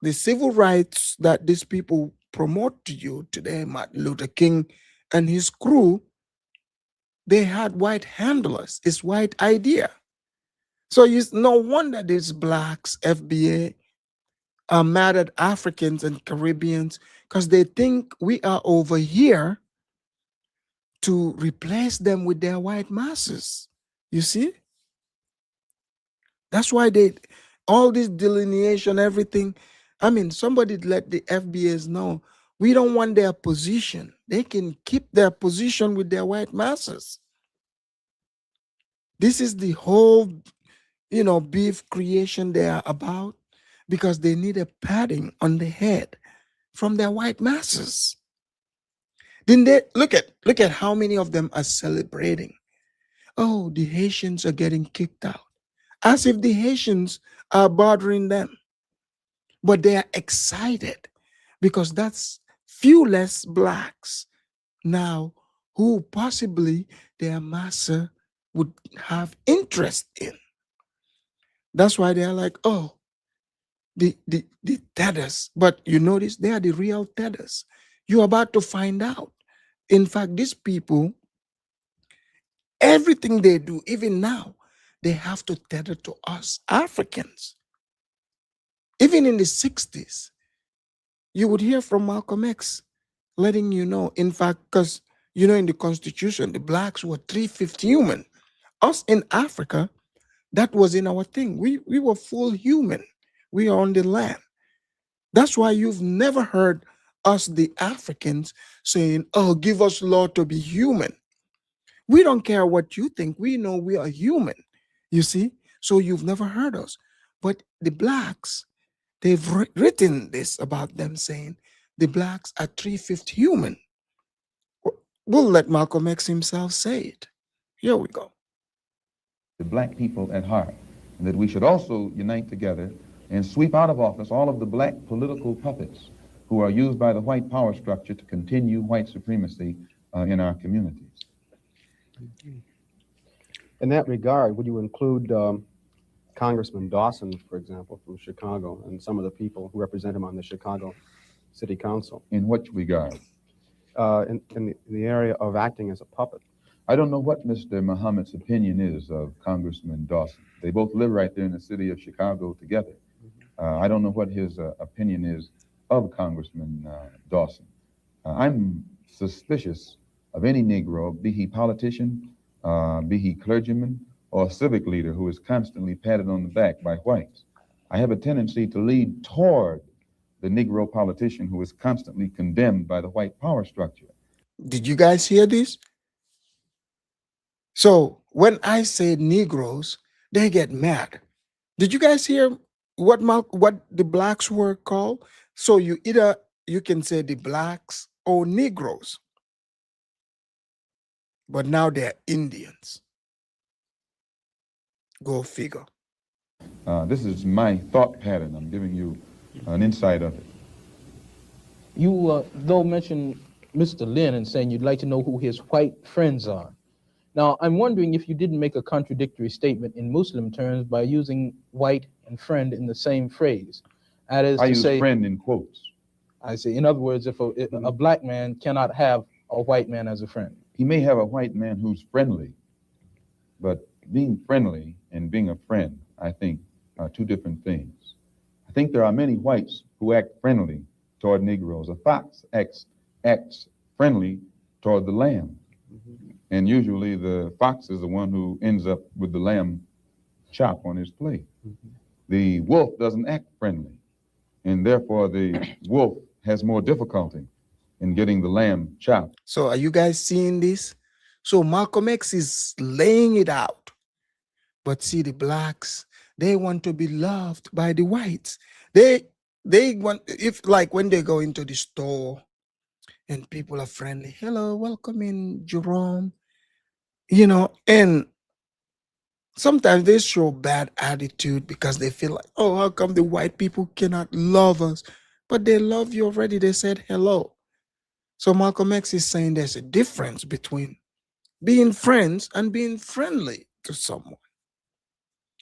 the civil rights that these people promote to you today, Martin Luther King and his crew, they had white handlers. It's white idea. So it's no wonder these blacks, FBA, are mad at Africans and Caribbeans because they think we are over here to replace them with their white masses. You see? That's why all this delineation, everything. I mean, somebody let the FBAs know we don't want their position. They can keep their position with their white masses. This is the whole, beef creation they are about because they need a patting on the head from their white masses. Then they look at how many of them are celebrating. Oh, the Haitians are getting kicked out. As if the Haitians are bothering them. But they are excited because that's few less blacks now who possibly their master would have interest in. That's why they're like, oh, the tethers. But you notice they are the real tethers. You're about to find out. In fact, these people, everything they do, even now, they have to tether to us Africans. Even in the 60s, you would hear from Malcolm X letting you know, in fact, because in the Constitution, the blacks were 3/5 human. Us in Africa, that was in our thing. We were full human. We are on the land. That's why you've never heard us, the Africans, saying, oh, give us law to be human. We don't care what you think. We know we are human. You see? So you've never heard us. But the blacks, they've written this about them saying the blacks are 3/5 human. We'll let Malcolm X himself say it. Here we go. black people at heart, and that we should also unite together and sweep out of office all of the black political puppets who are used by the white power structure to continue white supremacy in our communities. In that regard, would you include Congressman Dawson, for example, from Chicago, and some of the people who represent him on the Chicago City Council? In what regard? In the area of acting as a puppet. I don't know what Mr. Muhammad's opinion is of Congressman Dawson. They both live right there in the city of Chicago together. I don't know what his opinion is of Congressman Dawson. I'm suspicious of any Negro, be he politician, be he clergyman, or civic leader who is constantly patted on the back by whites. I have a tendency to lead toward the Negro politician who is constantly condemned by the white power structure. Did you guys hear this? So when I say Negroes, they get mad. Did you guys hear what the blacks were called? So you can say the blacks or Negroes, but now they're Indians. Go figure. This is my thought pattern. I'm giving you an insight of it. You, though, mentioned Mr. Lynn and saying you'd like to know who his white friends are. Now, I'm wondering if you didn't make a contradictory statement in Muslim terms by using white and friend in the same phrase. That is I to use say, friend in quotes. I say, in other words, if a black man cannot have a white man as a friend. He may have a white man who's friendly, But being friendly and being a friend, I think, are two different things. I think there are many whites who act friendly toward Negroes. A fox acts friendly toward the lamb. And usually the fox is the one who ends up with the lamb chop on his plate. The wolf doesn't act friendly, and therefore the wolf has more difficulty in getting the lamb chopped. So are you guys seeing this? So Malcolm X is laying it out. But see, the blacks, they want to be loved by the whites. They want, if like when they go into the store and people are friendly, hello, welcome in, Jerome, and sometimes they show bad attitude because they feel like, oh, how come the white people cannot love us? But they love you already. They said hello. So Malcolm X is saying there's a difference between being friends and being friendly to someone.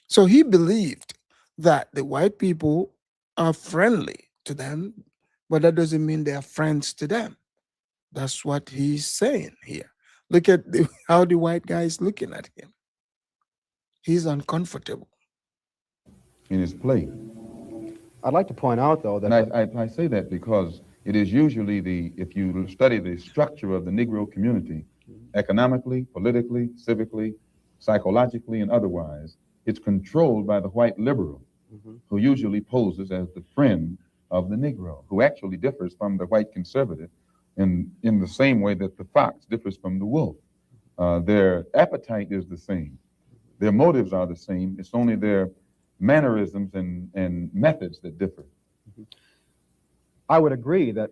So he believed that the white people are friendly to them, but that doesn't mean they are friends to them. That's what he's saying here. Look at how the white guy is looking at him. He's uncomfortable. In his plate. I'd like to point out, though, that And I say that because it is usually if you study the structure of the Negro community, economically, politically, civically, psychologically, and otherwise, it's controlled by the white liberal, who usually poses as the friend of the Negro, who actually differs from the white conservative in the same way that the fox differs from the wolf. Their appetite is the same. Their motives are the same. It's only their mannerisms and methods that differ. I would agree that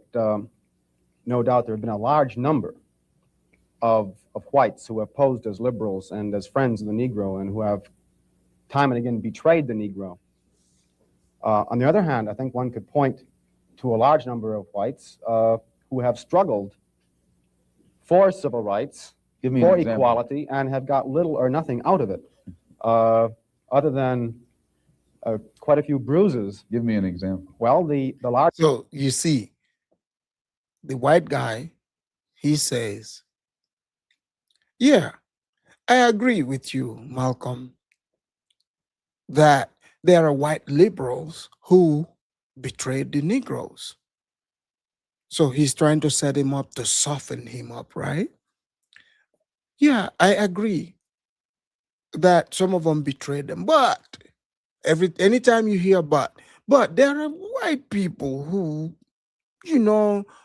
no doubt there have been a large number of whites who have posed as liberals and as friends of the Negro and who have time and again betrayed the Negro. On the other hand, I think one could point to a large number of whites who have struggled for civil rights, for equality, and have got little or nothing out of it, other than quite a few bruises. Give me an example. Well, the large... So you see, the white guy, he says, yeah, I agree with you, Malcolm, that there are white liberals who betrayed the Negroes. So he's trying to set him up to soften him up, right? Yeah, I agree that some of them betrayed them, but anytime you hear but there are white people who,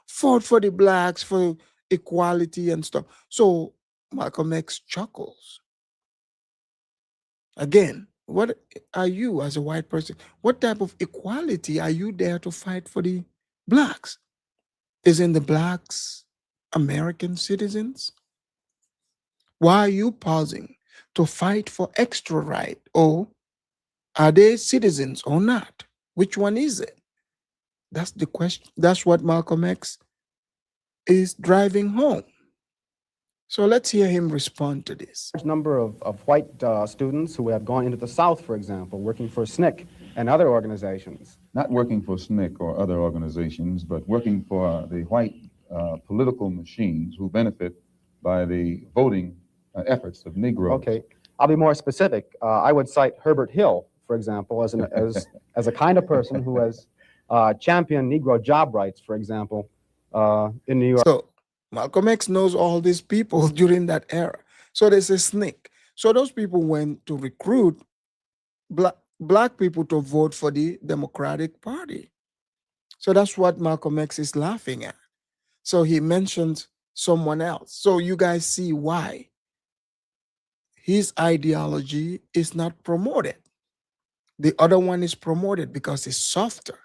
fought for the blacks, for equality and stuff. So Malcolm X chuckles. Again, what are you as a white person? What type of equality are you there to fight for the blacks? Isn't the blacks American citizens? Why are you pausing to fight for extra right? Or are they citizens or not? Which one is it? That's the question. That's what Malcolm X is driving home. So let's hear him respond to this. Large number of white students who have gone into the South, for example, working for SNCC and other organizations. Not working for SNCC or other organizations, but working for the white political machines who benefit by the voting efforts of Negroes. Okay, I'll be more specific. I would cite Herbert Hill, for example, as a kind of person who has championed Negro job rights, for example, in New York. So Malcolm X knows all these people during that era. So there's a SNCC. So those people went to recruit black people to vote for the Democratic Party. So that's what Malcolm X is laughing at. So he mentions someone else. So you guys see why his ideology is not promoted. The other one is promoted because it's softer.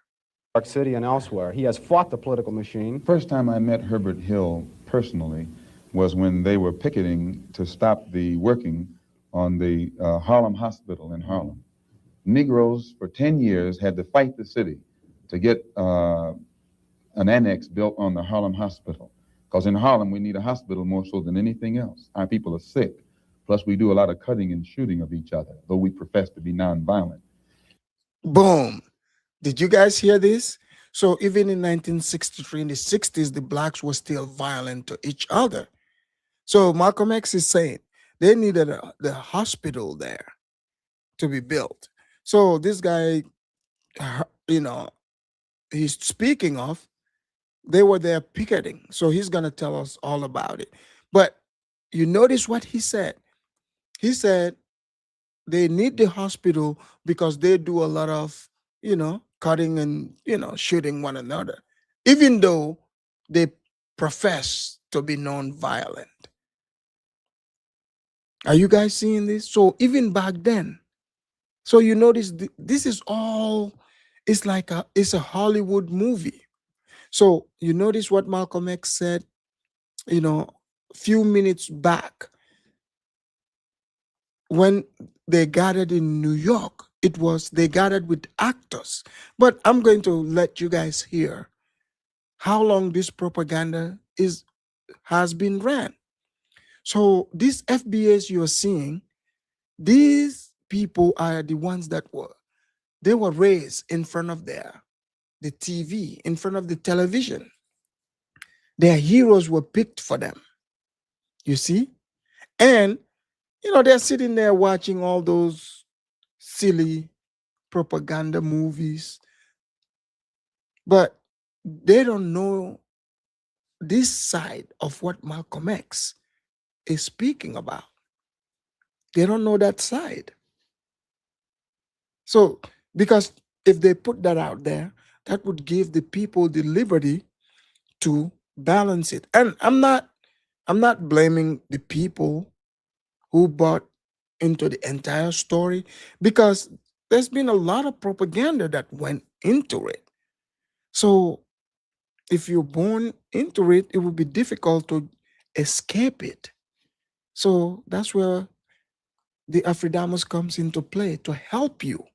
York City and elsewhere. He has fought the political machine. First time I met Herbert Hill personally was when they were picketing to stop the working on the Harlem Hospital in Harlem. Negroes for 10 years had to fight the city to get an annex built on the Harlem Hospital. Because in Harlem, we need a hospital more so than anything else. Our people are sick. Plus, we do a lot of cutting and shooting of each other, though we profess to be nonviolent. Boom. Did you guys hear this? So even in 1963, in the 60s, the blacks were still violent to each other. So Malcolm X is saying They needed the hospital there to be built. So this guy, you know, he's speaking of, they were there picketing. So he's going to tell us all about it. But you notice what he said? He said they need the hospital because they do a lot of, cutting and, shooting one another, even though they profess to be non-violent. Are you guys seeing this? So even back then, so you notice this is all, it's a Hollywood movie. So you notice what Malcolm X said, a few minutes back when they gathered in New York. They gathered with actors. But I'm going to let you guys hear how long this propaganda has been ran. So these FBAs you're seeing, these people are the ones that were raised in front of the TV, in front of the television. Their heroes were picked for them. You see? And they're sitting there watching all those silly propaganda movies, but they don't know this side of what Malcolm X is speaking about. They don't know that side. So, because if they put that out there, that would give the people the liberty to balance it. And I'm not blaming the people who bought into the entire story, because there's been a lot of propaganda that went into it. So if you're born into it, it will be difficult to escape it. So that's where the Afridamus comes into play, to help you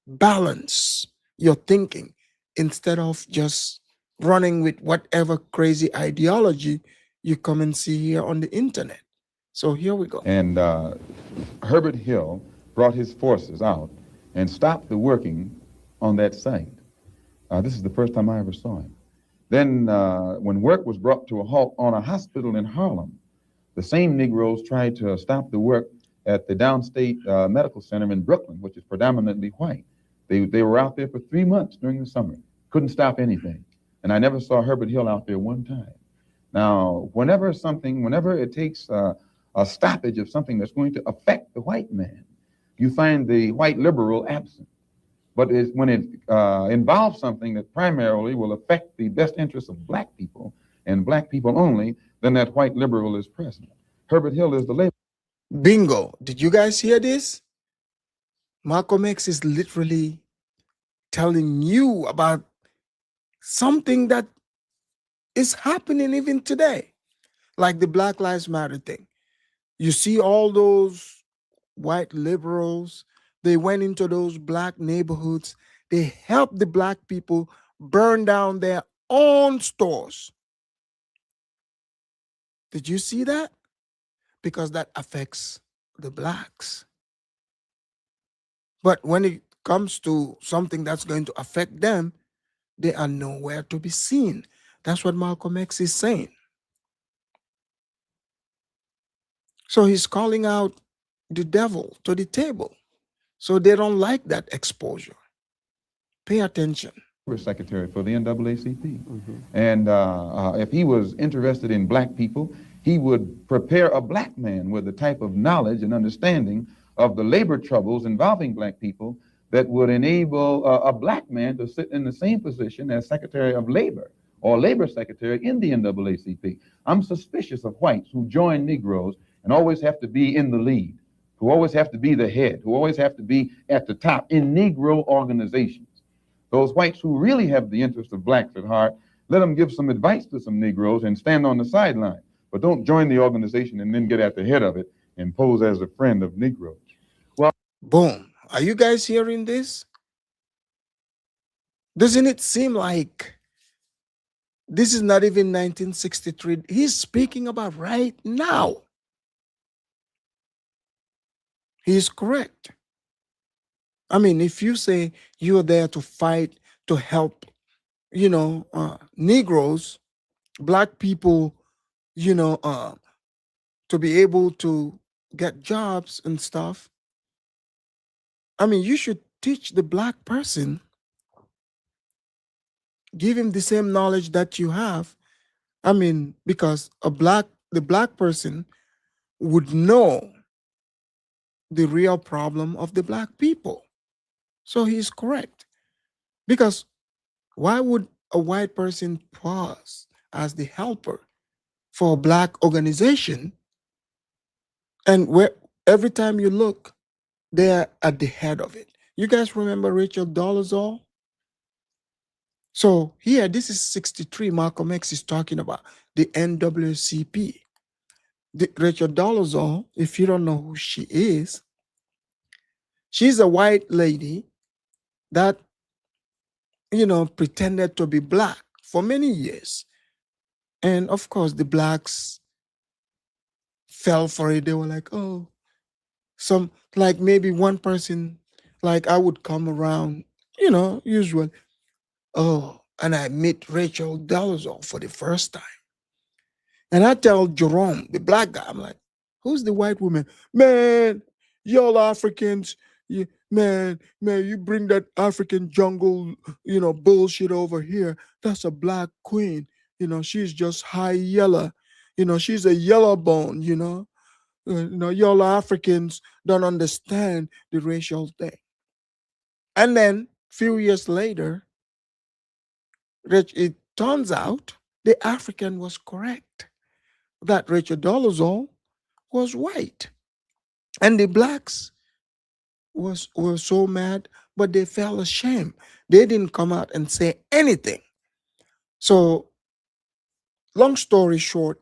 balance your thinking instead of just running with whatever crazy ideology you come and see here on the internet. So here we go. And Herbert Hill brought his forces out and stopped the working on that site. This is the first time I ever saw him. Then when work was brought to a halt on a hospital in Harlem, the same Negroes tried to stop the work at the Downstate Medical Center in Brooklyn, which is predominantly white. They were out there for 3 months during the summer, couldn't stop anything. And I never saw Herbert Hill out there one time. Now, whenever it takes a stoppage of something that's going to affect the white man, you find the white liberal absent. But when it involves something that primarily will affect the best interests of black people and black people only, then that white liberal is present. Herbert Hill is the label. Bingo. Did you guys hear this? Malcolm X is literally telling you about something that is happening even today, like the Black Lives Matter thing. You see all those white liberals, they went into those black neighborhoods, they helped the black people burn down their own stores. Did you see that? Because that affects the blacks. But when it comes to something that's going to affect them, they are nowhere to be seen. That's what Malcolm X is saying. So he's calling out the devil to the table. So they don't like that exposure. Pay attention. Secretary for the NAACP. And if he was interested in black people, he would prepare a black man with the type of knowledge and understanding of the labor troubles involving black people that would enable a black man to sit in the same position as Secretary of Labor or Labor Secretary in the NAACP. I'm suspicious of whites who join Negroes and always have to be in the lead, who always have to be the head, who always have to be at the top in Negro organizations. Those whites who really have the interest of blacks at heart, let them give some advice to some Negroes and stand on the sideline. But don't join the organization and then get at the head of it and pose as a friend of Negroes. Well, boom. Are you guys hearing this? Doesn't it seem like this is not even 1963? He's speaking about right now. He's correct. I mean, if you say you're there to fight, to help, Negroes, black people, to be able to get jobs and stuff. I mean, you should teach the black person, give him the same knowledge that you have. I mean, because the black person would know the real problem of the black people. So he's correct. Because why would a white person pause as the helper for a black organization, and where every time you look, they're at the head of it? You guys remember Rachel Dolezal? So here, this is 63. Malcolm X is talking about the NAACP. Rachel Dolezal, if you don't know who she is, she's a white lady that, pretended to be black for many years. And of course, the blacks fell for it. They were like, oh, some, like maybe one person, like I would come around, usual. Oh, and I meet Rachel Dolezal for the first time. And I tell Jerome, the black guy, I'm like, who's the white woman? Man, y'all Africans, man, you bring that African jungle, bullshit over here. That's a black queen. She's just high yellow. She's a yellow bone, y'all Africans don't understand the racial thing. And then few years later, it turns out the African was correct, that Rachel Dolezal was white. And the blacks were so mad, but they felt ashamed. They didn't come out and say anything. So, long story short,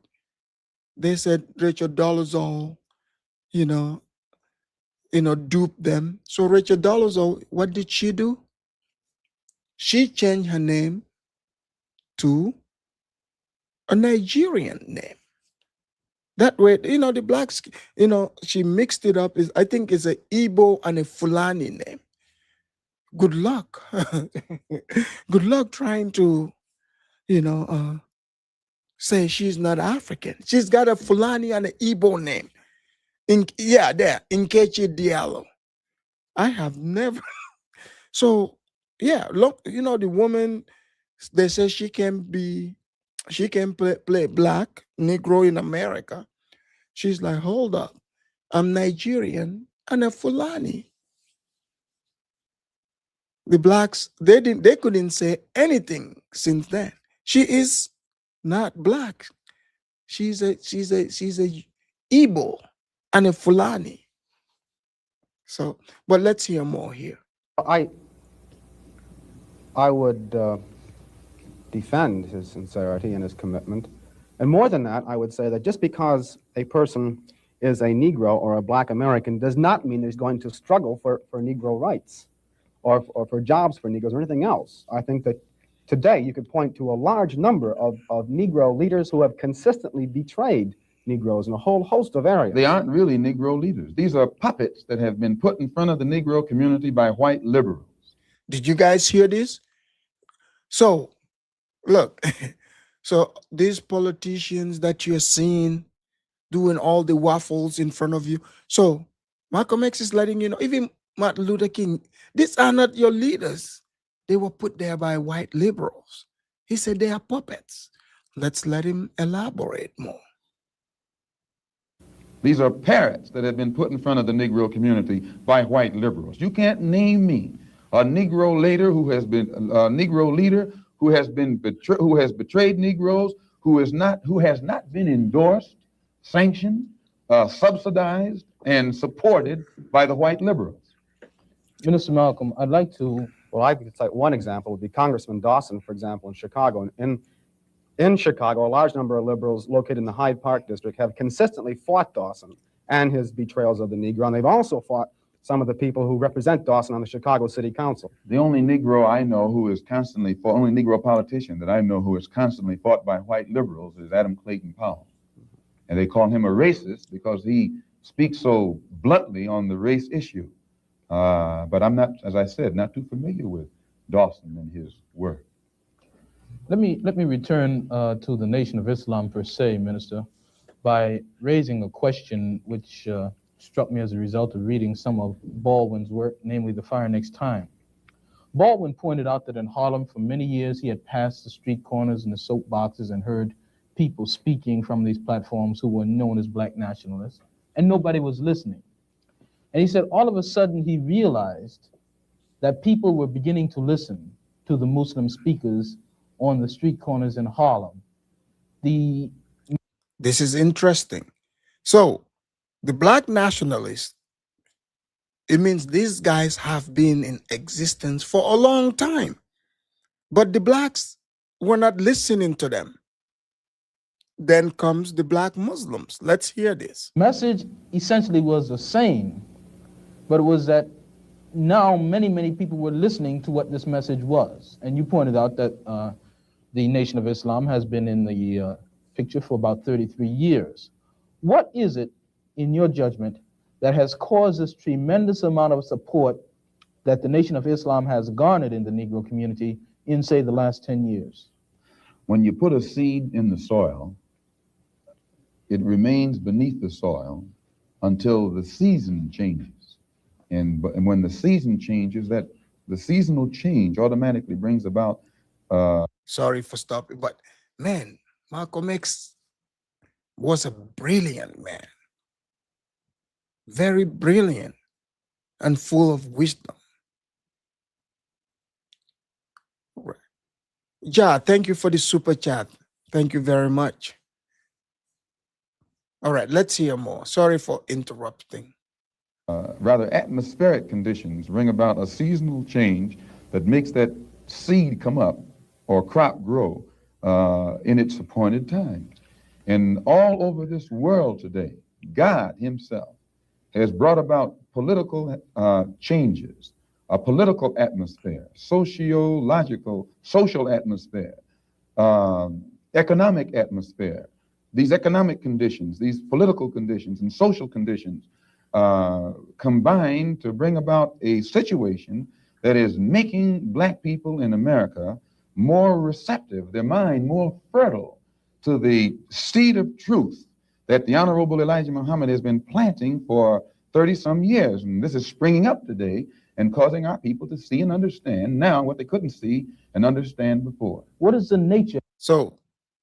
they said Rachel Dolezal, you know, duped them. So Rachel Dolezal, what did she do? She changed her name to a Nigerian name. That way, the blacks, she mixed it up. I think it's a Igbo and a Fulani name. Good luck. Good luck trying to, say she's not African. She's got a Fulani and an Igbo name. There, Nkechi Diallo. I have never. So, yeah, look, the woman, they say she can play black, Negro in America. She's like, hold up, I'm Nigerian and a Fulani. The blacks, they couldn't say anything since then. She is not black. She's a Igbo and a Fulani. So, but let's hear more here. I would defend his sincerity and his commitment. And more than that, I would say that just because a person is a Negro or a black American does not mean he's going to struggle for Negro rights or for jobs for Negroes or anything else. I think that today you could point to a large number of Negro leaders who have consistently betrayed Negroes in a whole host of areas. They aren't really Negro leaders. These are puppets that have been put in front of the Negro community by white liberals. Did you guys hear this? So, look, so these politicians that you're seeing doing all the waffles in front of you. So, Malcolm X is letting you know, even Martin Luther King, these are not your leaders. They were put there by white liberals. He said they are puppets. Let's let him elaborate more. These are parrots that have been put in front of the Negro community by white liberals. You can't name me a Negro leader who has been betrayed Negroes, who has not been endorsed, sanctioned, subsidized, and supported by the white liberals. Minister Malcolm, I'd like to. Well, I could cite one example would be Congressman Dawson, for example, in Chicago. In Chicago, a large number of liberals located in the Hyde Park district have consistently fought Dawson and his betrayals of the Negro, and they've also fought some of the people who represent Dawson on the Chicago City Council. The only Negro I know who is constantly fought, only Negro politician that I know who is constantly fought by white liberals is Adam Clayton Powell. And they call him a racist because he speaks so bluntly on the race issue. But I'm not, as I said, not too familiar with Dawson and his work. Let me return to the Nation of Islam per se, Minister, by raising a question which struck me as a result of reading some of Baldwin's work, namely The Fire Next Time. Baldwin pointed out that in Harlem for many years he had passed the street corners and the soapboxes and heard people speaking from these platforms who were known as black nationalists, and nobody was listening. And he said all of a sudden he realized that people were beginning to listen to the Muslim speakers on the street corners in Harlem. This is interesting. So the black nationalists, it means these guys have been in existence for a long time, but the blacks were not listening to them. Then comes the black Muslims. Let's hear this. Message essentially was the same, but it was that now many people were listening to what this message was. And you pointed out that the Nation of Islam has been in the picture for about 33 years. What is it, in your judgment, that has caused this tremendous amount of support that the Nation of Islam has garnered in the Negro community in, say, the last 10 years? When you put a seed in the soil, it remains beneath the soil until the season changes. And when the season changes, that the seasonal change automatically brings about. Sorry for stopping, but man, Malcolm X was a brilliant man, very brilliant and full of wisdom. Right. Ja, thank you for the super chat. Thank you very much. All right, let's hear more. Sorry for interrupting. Rather atmospheric conditions bring about a seasonal change that makes that seed come up or crop grow in its appointed time. And all over this world today, God himself has brought about political changes, a political atmosphere, sociological, social atmosphere, economic atmosphere. These economic conditions, these political conditions and social conditions combine to bring about a situation that is making black people in America more receptive, their mind more fertile to the seed of truth that the Honorable Elijah Muhammad has been planting for 30-some years. And this is springing up today and causing our people to see and understand now what they couldn't see and understand before. What is the nature? So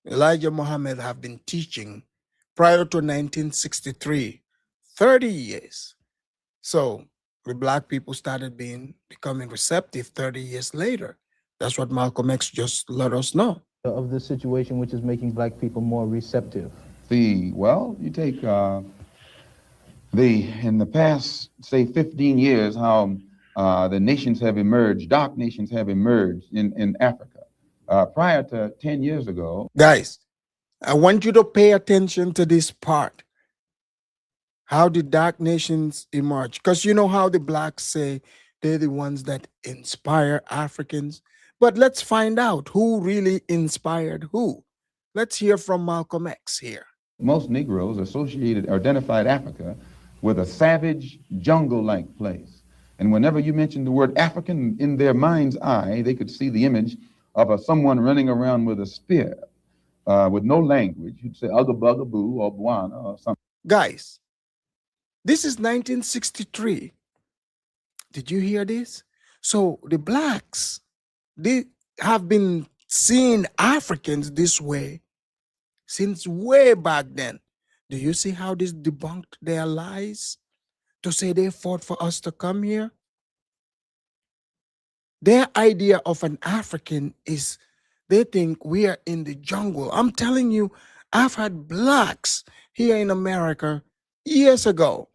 Elijah Muhammad have been teaching prior to 1963, 30 years. So the black people started becoming receptive 30 years later. That's what Malcolm X just let us know. Of this situation which is making black people more receptive? Well, you take in the past, say, 15 years, how the nations have emerged, dark nations have emerged in Africa. Prior to 10 years ago. Guys, I want you to pay attention to this part. How the dark nations emerge. Because you know how the blacks say they're the ones that inspire Africans. But let's find out who really inspired who. Let's hear from Malcolm X here. Most Negroes identified Africa with a savage, jungle-like place. And whenever you mentioned the word African, in their mind's eye, they could see the image of someone running around with a spear, with no language. You'd say Ugga Bugga Boo or Bwana or something. Guys, this is 1963. Did you hear this? So the blacks, they have been seeing Africans this way since way back then. Do you see how this debunked their lies to say they fought for us to come here? Their idea of an African is they think we are in the jungle. I'm telling you, I've had blacks here in America years ago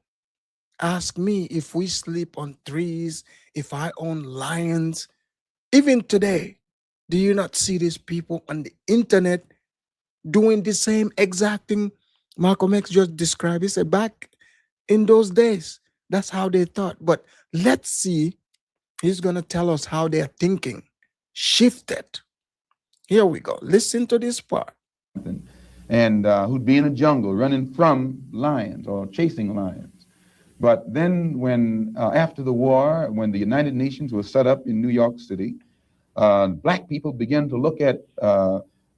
ask me if we sleep on trees, if I own lions. Even today, do you not see these people on the internet doing the same exact thing Malcolm X just described? He said back in those days, that's how they thought. But let's see, he's going to tell us how their thinking shifted. Here we go. Listen to this part. And who'd be in a jungle running from lions or chasing lions. But then when, after the war, when the United Nations was set up in New York City, black people began to look at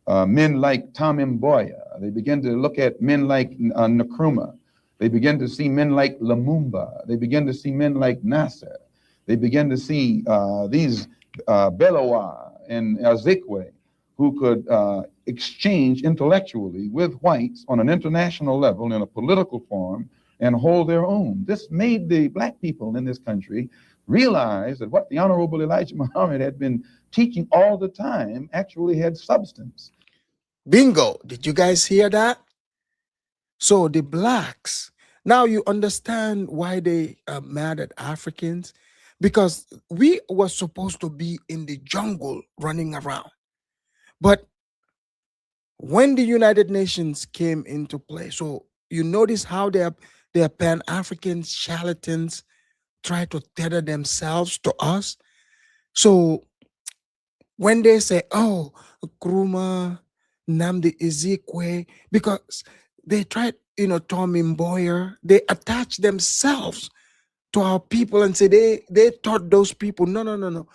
men like Tom Mboya. They begin to look at men like Nkrumah. They begin to see men like Lumumba. They begin to see men like Nasser. They begin to see these Belawa and Azikwe who could exchange intellectually with whites on an international level in a political forum and hold their own. This made the black people in this country realize that what the Honorable Elijah Muhammad had been teaching all the time actually had substance. Bingo. Did you guys hear that? So the blacks, now you understand why they are mad at Africans, because we were supposed to be in the jungle running around. But when the United Nations came into play, so you notice how their Pan-African charlatans try to tether themselves to us. So when they say, oh, Nkrumah, Namdi Ezekwe, because they tried, Tom Mboya, they attach themselves to our people and say they taught those people. No, no, no, no.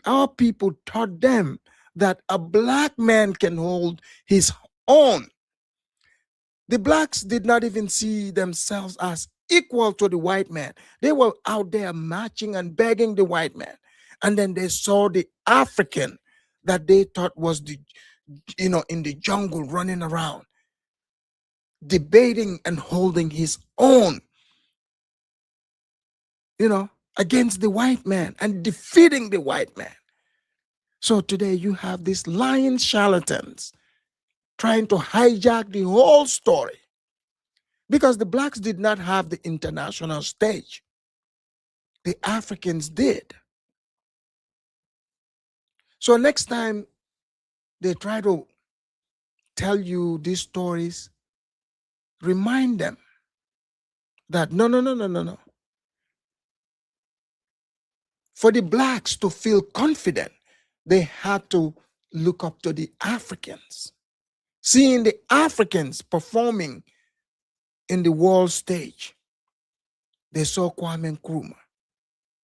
Our people taught them that a black man can hold his own. The blacks did not even see themselves as equal to the white man. They were out there marching and begging the white man. And then they saw the African that they thought was in the jungle running around, debating and holding his own, against the white man and defeating the white man. So today you have these lying charlatans trying to hijack the whole story, because the blacks did not have the international stage. The Africans did. So next time they try to tell you these stories, remind them that no, no, no, no, no, no. For the blacks to feel confident, they had to look up to the Africans. Seeing the Africans performing in the world stage, they saw Kwame Nkrumah,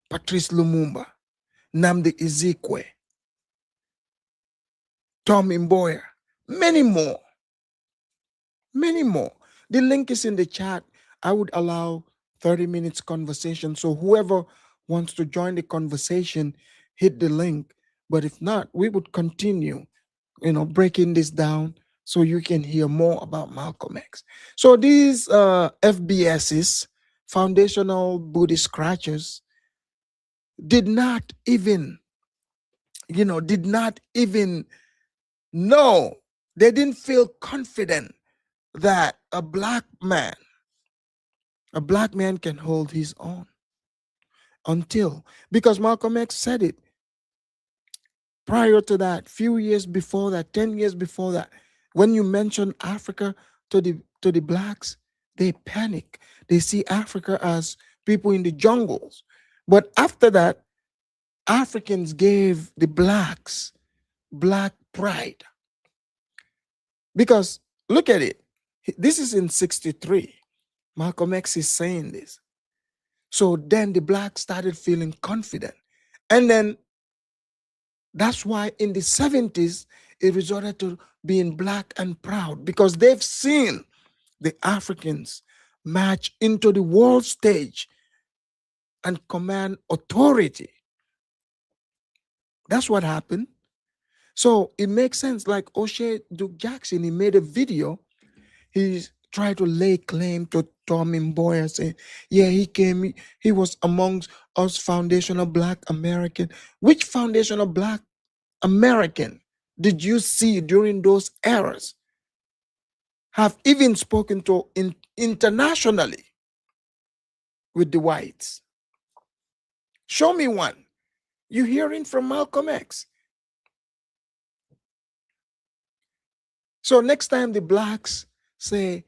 Patrice Lumumba, Nnamdi Ezekwe, Tom Mboya, many more. Many more. The link is in the chat. I would allow 30 minutes conversation. So whoever wants to join the conversation, hit the link. But if not, we would continue, breaking this down so you can hear more about Malcolm X. So these FBSs, foundational Buddhist scratchers, did not even know, they didn't feel confident that a black man can hold his own, because Malcolm X said it prior to that, few years before that, 10 years before that. When you mention Africa to the blacks, they panic. They see Africa as people in the jungles. But after that, Africans gave the blacks black pride. Because look at it. This is in 63. Malcolm X is saying this. So then the blacks started feeling confident. And then that's why in the 70s, it resorted to being black and proud, because they've seen the Africans march into the world stage and command authority. That's what happened. So it makes sense. Like O'Shea Duke Jackson, he made a video. He's tried to lay claim to Tom Mboya, saying, yeah, he was amongst us foundational black American. Which foundational black American did you see during those eras have even spoken to internationally with the whites? Show me one. You hearing from Malcolm X. So next time the blacks say,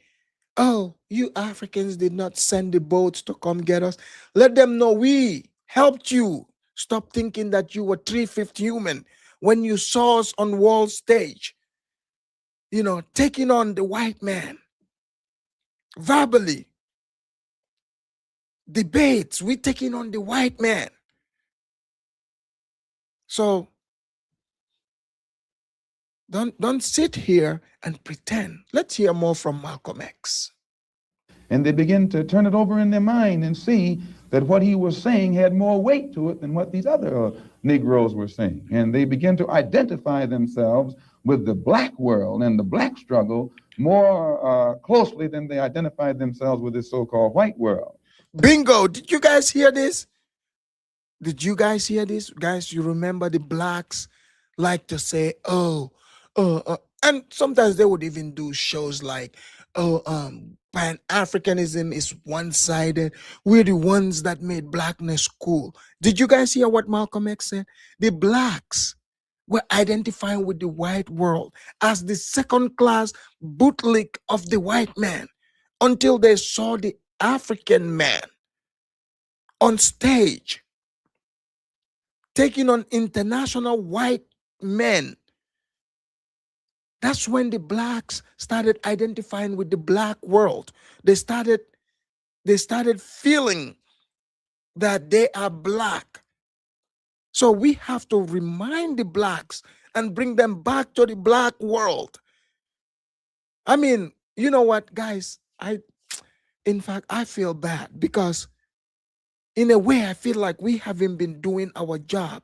oh, you Africans did not send the boats to come get us, let them know we helped you. Stop thinking that you were 3/5 human when you saw us on world stage, taking on the white man verbally. Debates, we taking on the white man. So Don't sit here and pretend. Let's hear more from Malcolm X. And they begin to turn it over in their mind and see that what he was saying had more weight to it than what these other Negroes were saying. And they begin to identify themselves with the black world and the black struggle more closely than they identified themselves with this so-called white world. Bingo! Did you guys hear this? Did you guys hear this? Guys, you remember the blacks like to say, and sometimes they would even do shows like, Pan-Africanism is one-sided. We're the ones that made blackness cool. Did you guys hear what Malcolm X said? The blacks were identifying with the white world as the second-class bootlick of the white man until they saw the African man on stage taking on international white men. That's when the blacks started identifying with the black world. They started feeling that they are black. So we have to remind the blacks and bring them back to the black world. I mean, you know what, guys? In fact, I feel bad because in a way, I feel like we haven't been doing our job.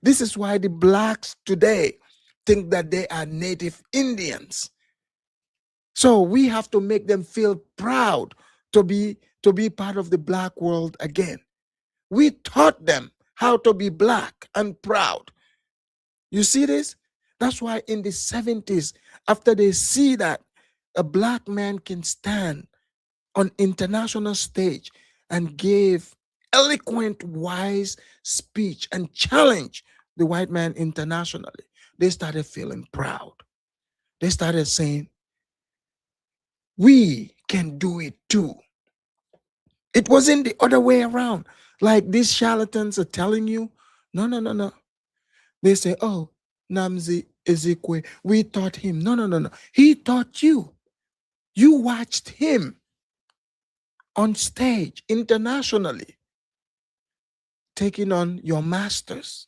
This is why the blacks today think that they are native Indians. So we have to make them feel proud to be part of the black world again. We taught them how to be black and proud. You see this? That's why in the 70s, after they see that a black man can stand on international stage and give eloquent, wise speech and challenge the white man internationally, they started feeling proud. They started saying, we can do it too. It wasn't the other way around. Like these charlatans are telling you, no. They say, oh, Namzi Ezekwe, we taught him. No. He taught you. You watched him on stage internationally, taking on your masters.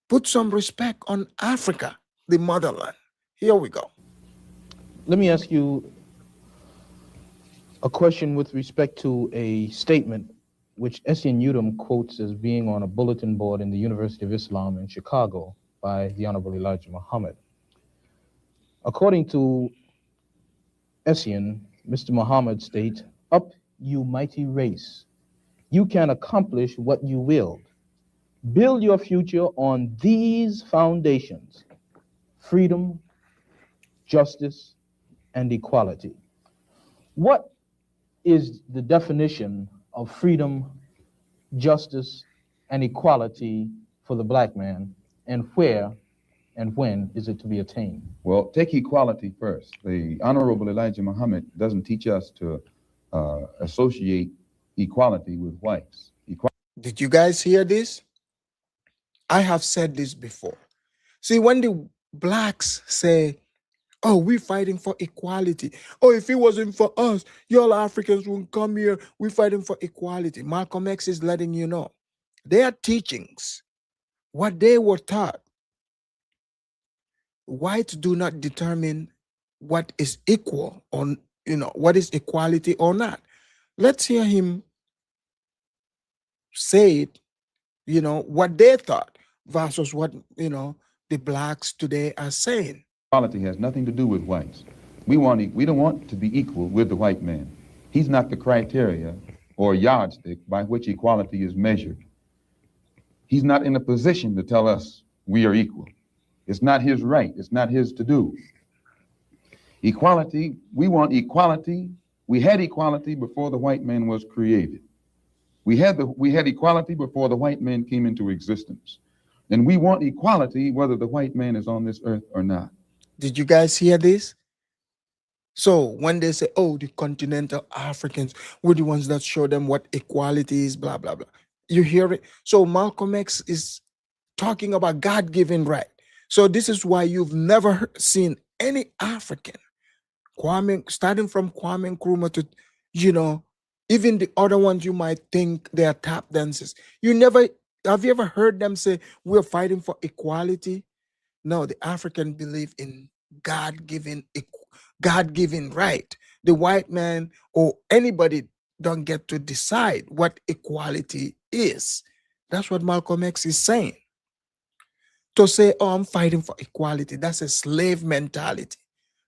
Put some respect on Africa, the motherland. Here we go. Let me ask you a question with respect to a statement which Essien Udom quotes as being on a bulletin board in the University of Islam in Chicago by the Honorable Elijah Muhammad. According to Essien, Mr. Muhammad states, "Up, you mighty race. You can accomplish what you will. Build your future on these foundations: freedom, justice, and equality." What is the definition of freedom, justice, and equality for the black man, and where and when is it to be attained? Well, take equality first. The Honorable Elijah Muhammad doesn't teach us to associate equality with whites. Did you guys hear this? I have said this before. See, when the blacks say, oh, we're fighting for equality. Oh, if it wasn't for us, y'all Africans wouldn't come here. We're fighting for equality. Malcolm X is letting you know. Their teachings, what they were taught, whites do not determine what is equal or, what is equality or not. Let's hear him say it, what they thought versus what, the blacks today are saying. Equality has nothing to do with whites. We don't want to be equal with the white man. He's not the criteria or yardstick by which equality is measured. He's not in a position to tell us we are equal. It's not his right. It's not his to do. Equality, we want equality. We had equality before the white man was created. We had equality before the white man came into existence. And we want equality whether the white man is on this earth or not. Did you guys hear this? So when they say, oh, the continental Africans were the ones that show them what equality is, blah, blah, blah. You hear it? So Malcolm X is talking about God-given right. So this is why you've never seen any African, starting from Kwame Nkrumah to, even the other ones you might think they are tap dancers. Have you ever heard them say, we're fighting for equality? No, the African believe in God-given God-given right. The white man or anybody don't get to decide what equality is. That's what Malcolm X is saying. To say, oh, I'm fighting for equality, that's a slave mentality.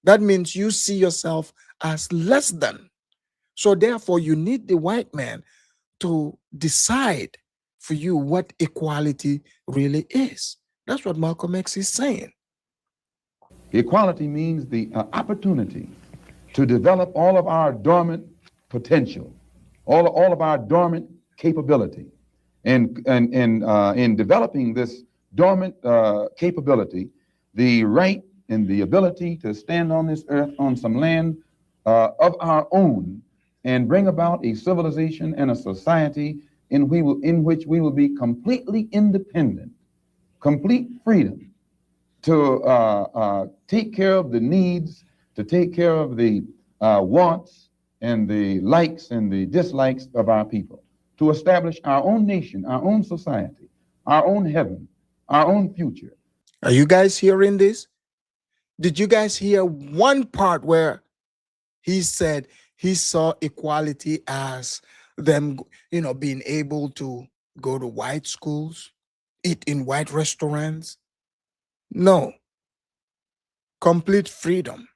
That means you see yourself as less than. So therefore, you need the white man to decide for you what equality really is. That's what Malcolm X is saying. Equality means the opportunity to develop all of our dormant potential, all of our dormant capability. And in developing this dormant capability, the right and the ability to stand on this earth on some land of our own and bring about a civilization and a society in which we will be completely independent, complete freedom to take care of the needs, to take care of the wants and the likes and the dislikes of our people, to establish our own nation, our own society, our own heaven, our own future. Are you guys hearing this? Did you guys hear one part where he said he saw equality as them, being able to go to white schools, eat in white restaurants? No, complete freedom.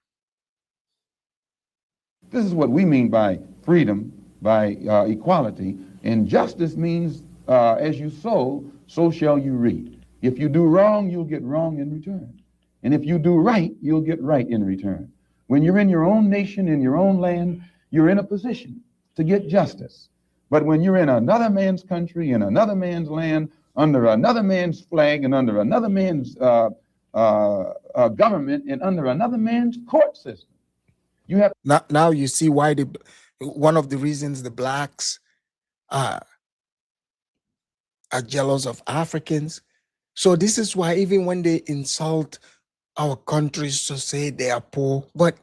This is what we mean by freedom, by equality. And justice means as you sow, so shall you reap. If you do wrong, you'll get wrong in return. And if you do right, you'll get right in return. When you're in your own nation, in your own land, you're in a position to get justice. But when you're in another man's country, in another man's land, under another man's flag, and under another man's government, and under another man's court system, you have Now you see why one of the reasons the blacks are jealous of Africans. So this is why even when they insult our countries to say they are poor, but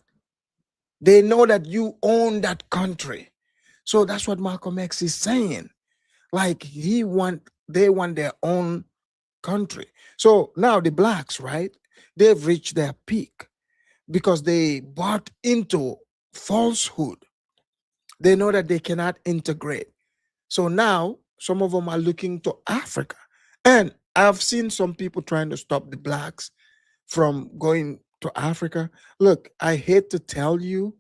they know that you own that country. So that's what Malcolm X is saying. Like they want their own country. So now the blacks, right? They've reached their peak because they bought into falsehood. They know that they cannot integrate. So now some of them are looking to Africa. And I've seen some people trying to stop the blacks from going to Africa. Look, I hate to tell you,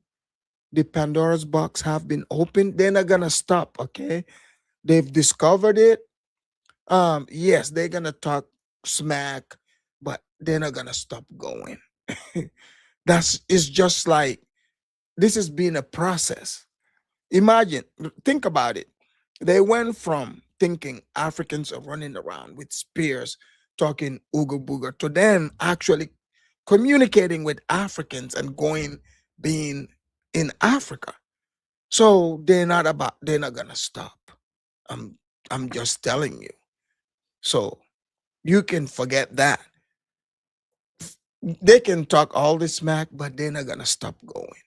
the Pandora's box have been opened. They're not gonna stop, okay? They've discovered it. Yes, they're gonna talk smack, but they're not gonna stop going. It's just like this has been a process. Imagine, think about it. They went from thinking Africans are running around with spears, talking ooga booga, to then actually communicating with Africans and being in Africa. So they're not gonna stop. I'm I'm just telling you. So you can forget that. They can talk all this smack, but they're not gonna stop going.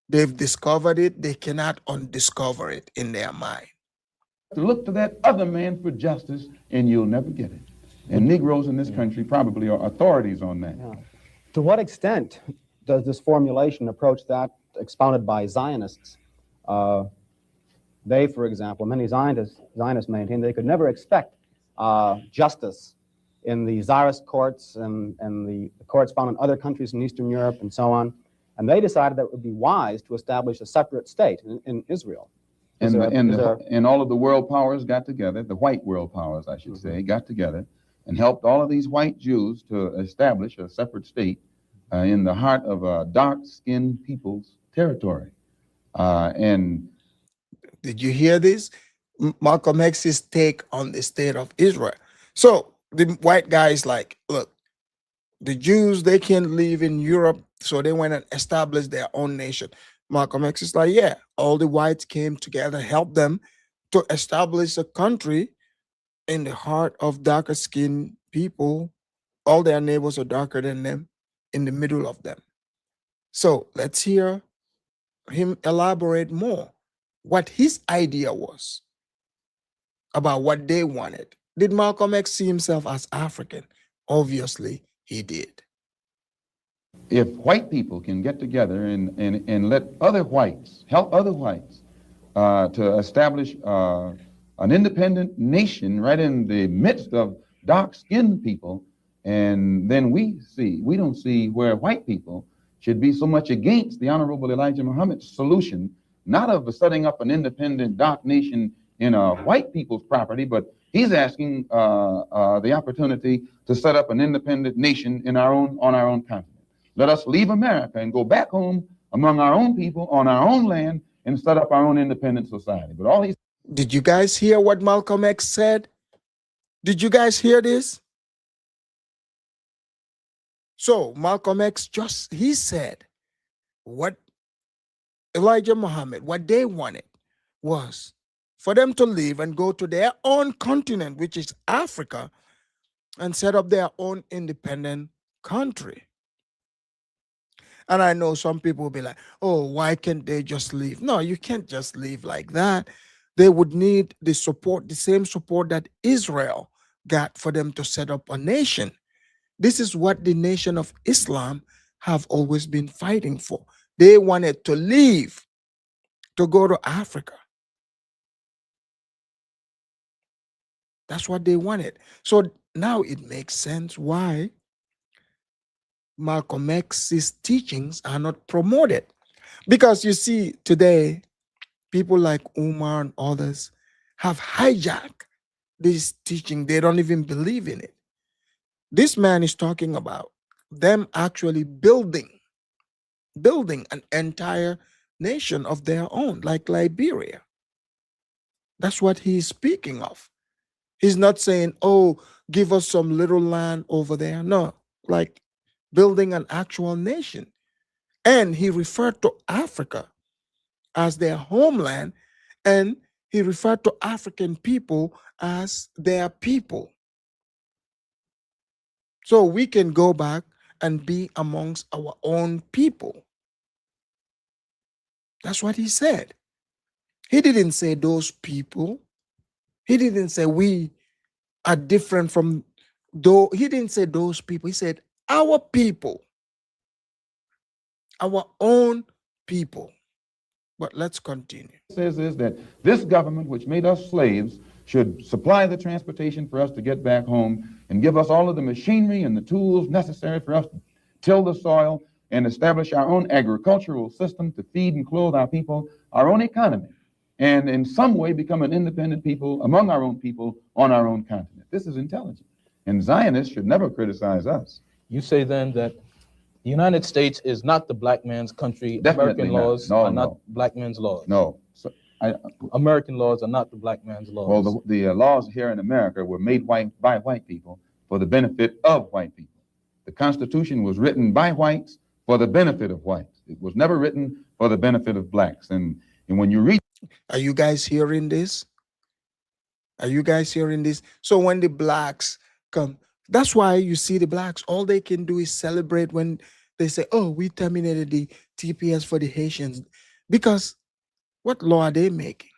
They've discovered it, they cannot undiscover it in their mind. to look to that other man for justice, and you'll never get it. And Negroes in this country probably are authorities on that. Yeah. To what extent does this formulation approach that expounded by Zionists? They, for example, many Zionists maintain they could never expect justice in the Tsarist courts and the courts found in other countries in Eastern Europe and so on. And they decided that it would be wise to establish a separate state in Israel. And all of the world powers got together, the white world powers, I should say, got together and helped all of these white Jews to establish a separate state in the heart of a dark-skinned people's territory. And did you hear this? Malcolm X's take on the state of Israel. So the white guys like, look, the Jews, they can't live in Europe, so they went and established their own nation. Malcolm X is like, yeah, all the whites came together, helped them to establish a country in the heart of darker skinned people. All their neighbors are darker than them, in the middle of them. So let's hear him elaborate more what his idea was about what they wanted. Did Malcolm X see himself as African? Obviously, he did. If white people can get together and let other whites, help other whites to establish an independent nation right in the midst of dark-skinned people, and then we don't see where white people should be so much against the Honorable Elijah Muhammad's solution, not of setting up an independent dark nation in a white people's property, but he's asking the opportunity to set up an independent nation on our own continent. Let us leave America and go back home among our own people on our own land and set up our own independent society. But all he's Did you guys hear what Malcolm X said? Did you guys hear this? So Malcolm X he said what Elijah Muhammad, what they wanted was for them to leave and go to their own continent, which is Africa, and set up their own independent country. And I know some people will be like, oh, why can't they just leave? No, you can't just leave like that. They would need the support, the same support that Israel got for them to set up a nation. This is what the Nation of Islam have always been fighting for. They wanted to leave to go to Africa. That's what they wanted. So now it makes sense why Malcolm X's teachings are not promoted. Because you see, today, people like Umar and others have hijacked this teaching. They don't even believe in it. This man is talking about them actually building an entire nation of their own, like Liberia. That's what he's speaking of. He's not saying, oh, give us some little land over there. No, like building an actual nation. And he referred to Africa as their homeland, and he referred to African people as their people. So we can go back and be amongst our own people. That's what he said. He didn't say those people. He didn't say we are different from though. He didn't say those people. He said our people, our own people. But let's continue. says is that this government, which made us slaves, should supply the transportation for us to get back home and give us all of the machinery and the tools necessary for us to till the soil and establish our own agricultural system to feed and clothe our people, our own economy, and in some way become an independent people among our own people on our own continent. This is intelligent. And Zionists should never criticize us. You say then that the United States is not the black man's country. Definitely American not. laws No, are not no. black man's laws. No. So, American laws are not the black man's laws. well, the laws here in America were made by white people for the benefit of white people. The Constitution was written by whites for the benefit of whites. It was never written for the benefit of blacks. And when you read... Are you guys hearing this? Are you guys hearing this? So when the blacks come, that's why you see the blacks, all they can do is celebrate when they say, oh, we terminated the TPS for the Haitians. Because what law are they making?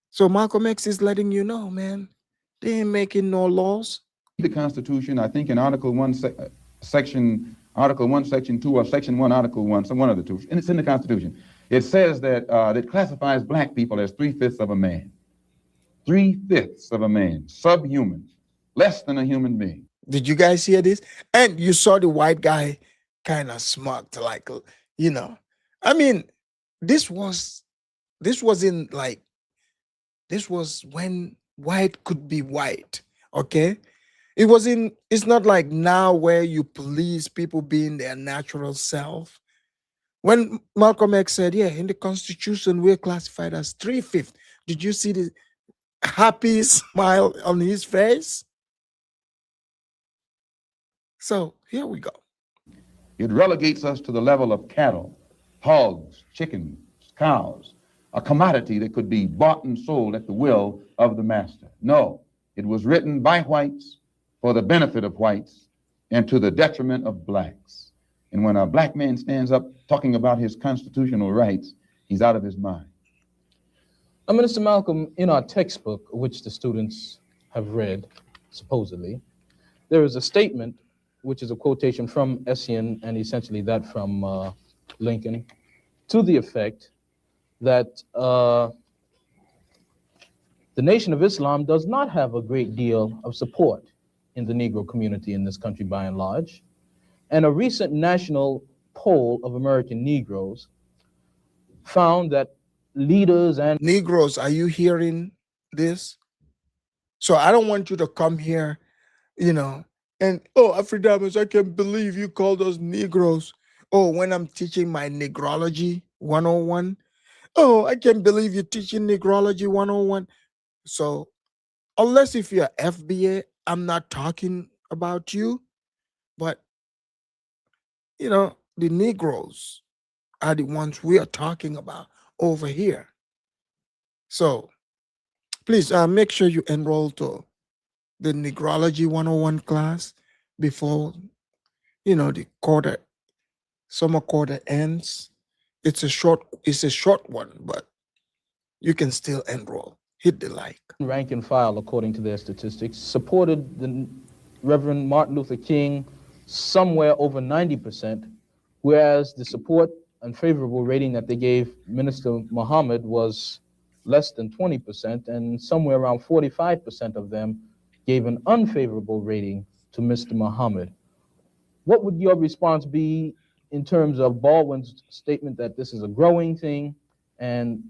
So Malcolm X is letting you know, man, they ain't making no laws. The Constitution, I think in Article 1, Section 2, or Section 1, Article 1, some one of the two, and it's in the Constitution. It says that it classifies black people as 3/5 of a man. 3/5 of a man, subhuman, less than a human being. Did you guys hear this? And you saw the white guy kind of smirked, like, you know. I mean, this was when white could be white, okay? It's not like now where you police people being their natural self. When Malcolm X said, yeah, in the Constitution, we're classified as 3/5. Did you see the happy smile on his face? So here we go. It relegates us to the level of cattle, hogs, chickens, cows, a commodity that could be bought and sold at the will of the master. No, it was written by whites for the benefit of whites and to the detriment of blacks. And when a black man stands up talking about his constitutional rights, he's out of his mind. Minister Malcolm, in our textbook, which the students have read, supposedly, there is a statement which is a quotation from Essien and essentially that from Lincoln, to the effect that the Nation of Islam does not have a great deal of support in the Negro community in this country by and large. And a recent national poll of American Negroes found that leaders and Negroes, are you hearing this? So I don't want you to come here, and oh, Afridamus, I can't believe you called us Negroes. Oh, when I'm teaching my Negrology 101, oh, I can't believe you're teaching Negrology 101. So unless if you're FBA, I'm not talking about you, but the Negroes are the ones we are talking about over here. So please make sure you enroll to the Negrology 101 class before the summer quarter ends. It's a short one, but you can still enroll. Hit the like. rank and file, according to their statistics, supported the Reverend Martin Luther King somewhere over 90%, whereas the support and favorable rating that they gave Minister Muhammad was less than 20%, and somewhere around 45% of them gave an unfavorable rating to Mr. Muhammad. What would your response be in terms of Baldwin's statement that this is a growing thing and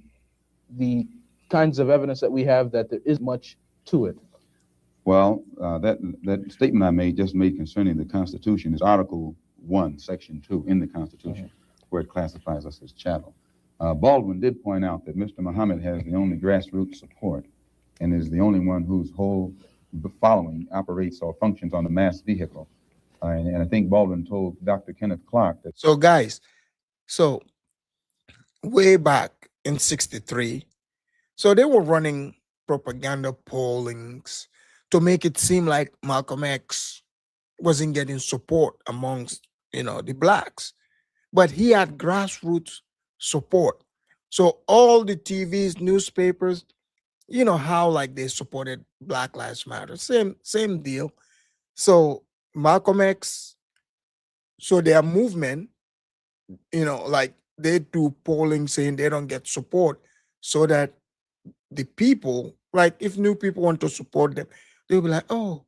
the kinds of evidence that we have that there is much to it? Well, that statement I just made concerning the Constitution is Article 1, Section 2 in the Constitution, where it classifies us as chattel. Baldwin did point out that Mr. Muhammad has the only grassroots support and is the only one whose whole following operates or functions on a mass vehicle. And I think Baldwin told Dr. Kenneth Clark that. So guys, way back in 63, so they were running propaganda pollings to make it seem like Malcolm X wasn't getting support amongst the blacks, but he had grassroots support. So all the TVs, newspapers, how like they supported Black Lives Matter, same deal. So Malcolm X, so their movement, like they do polling saying they don't get support, so that the people, like if new people want to support them, they'll be like, oh,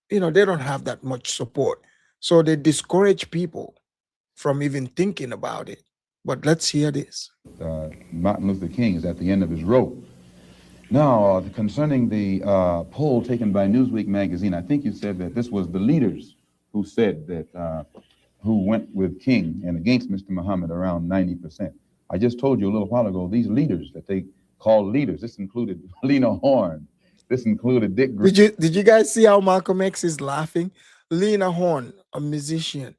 they don't have that much support. So they discourage people from even thinking about it. But let's hear this. Martin Luther King is at the end of his rope. Now, concerning the poll taken by Newsweek magazine, I think you said that this was the leaders who said that, who went with King and against Mr. Muhammad around 90%. I just told you a little while ago, these leaders that they call leaders, this included Lena Horne, this included Dick Green. Did you guys see how Malcolm X is laughing? Lena Horne, a musician.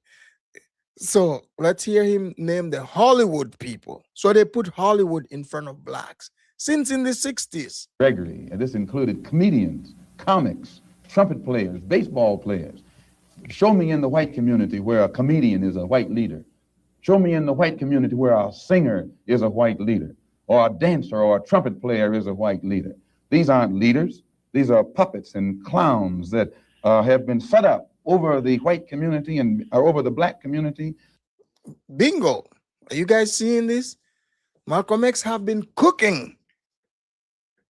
So let's hear him name the Hollywood people. So they put Hollywood in front of blacks since in the 60s. Regularly, and this included comedians, comics, trumpet players, baseball players. Show me in the white community where a comedian is a white leader. Show me in the white community where a singer is a white leader, or a dancer or a trumpet player is a white leader. These aren't leaders. These are puppets and clowns that have been set up over the white community and over the black community. Bingo. Are you guys seeing this? Malcolm X have been cooking.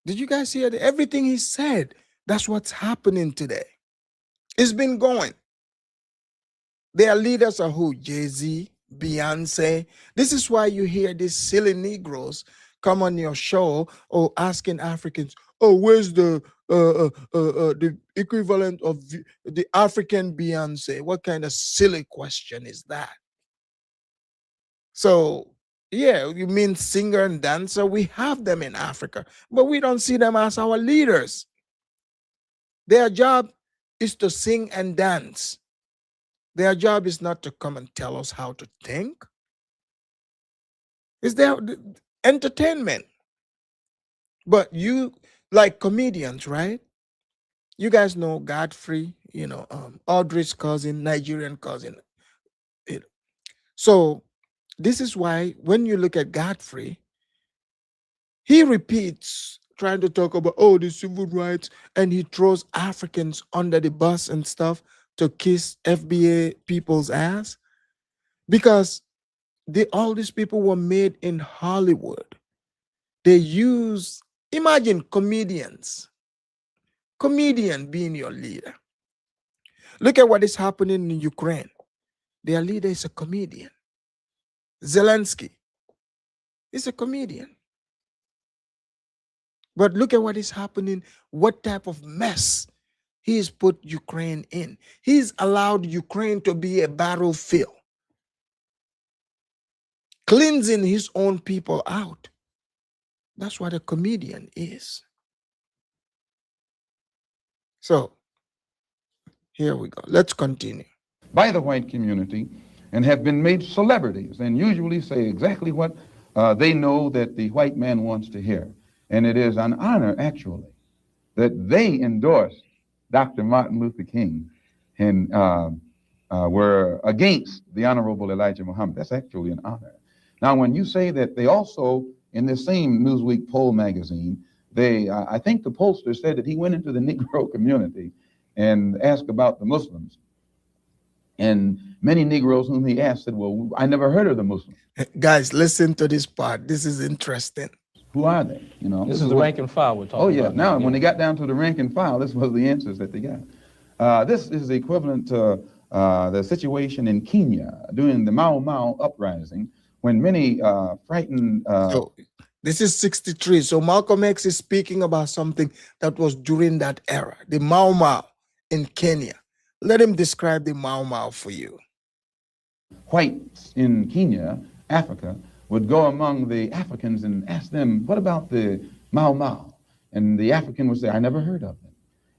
Did you guys hear that? Everything he said, that's what's happening today. It's been going. Their leaders are who? Jay-Z, Beyonce. This is why you hear these silly Negroes come on your show or asking Africans, oh, where's the equivalent of the African Beyonce? What kind of silly question is that? So, yeah, you mean singer and dancer? We have them in Africa, but we don't see them as our leaders. Their job is to sing and dance. Their job is not to come and tell us how to think. It's their entertainment. But you, like comedians, right? You guys know Godfrey, Audrey's cousin, Nigerian cousin. So this is why when you look at Godfrey, he repeats trying to talk about, oh, the civil rights, and he throws Africans under the bus and stuff. to kiss FBA people's ass? Because all these people were made in Hollywood. They use, imagine comedian being your leader. Look at what is happening in Ukraine. Their leader is a comedian. Zelensky is a comedian. But look at what is happening, what type of mess he's put Ukraine in. He's allowed Ukraine to be a battlefield, cleansing his own people out. That's what a comedian is. So here we go. Let's continue. By the white community and have been made celebrities and usually say exactly what they know that the white man wants to hear. And it is an honor, actually, that they endorsed Dr. Martin Luther King and were against the Honorable Elijah Muhammad. That's actually an honor. Now, when you say that they also, in this same Newsweek poll magazine, I think the pollster said that he went into the Negro community and asked about the Muslims. And many Negroes whom he asked said, well, I never heard of the Muslims. Guys, listen to this part. This is interesting. Who are they? You know, This is the rank and file we're talking about. Oh, yeah. Now, when they got down to the rank and file, this was the answers that they got. This is the equivalent to the situation in Kenya during the Mau Mau uprising, when many frightened... So this is 63. So Malcolm X is speaking about something that was during that era, the Mau Mau in Kenya. Let him describe the Mau Mau for you. Whites in Kenya, Africa, would go among the Africans and ask them, what about the Mau Mau? And the African would say, I never heard of them.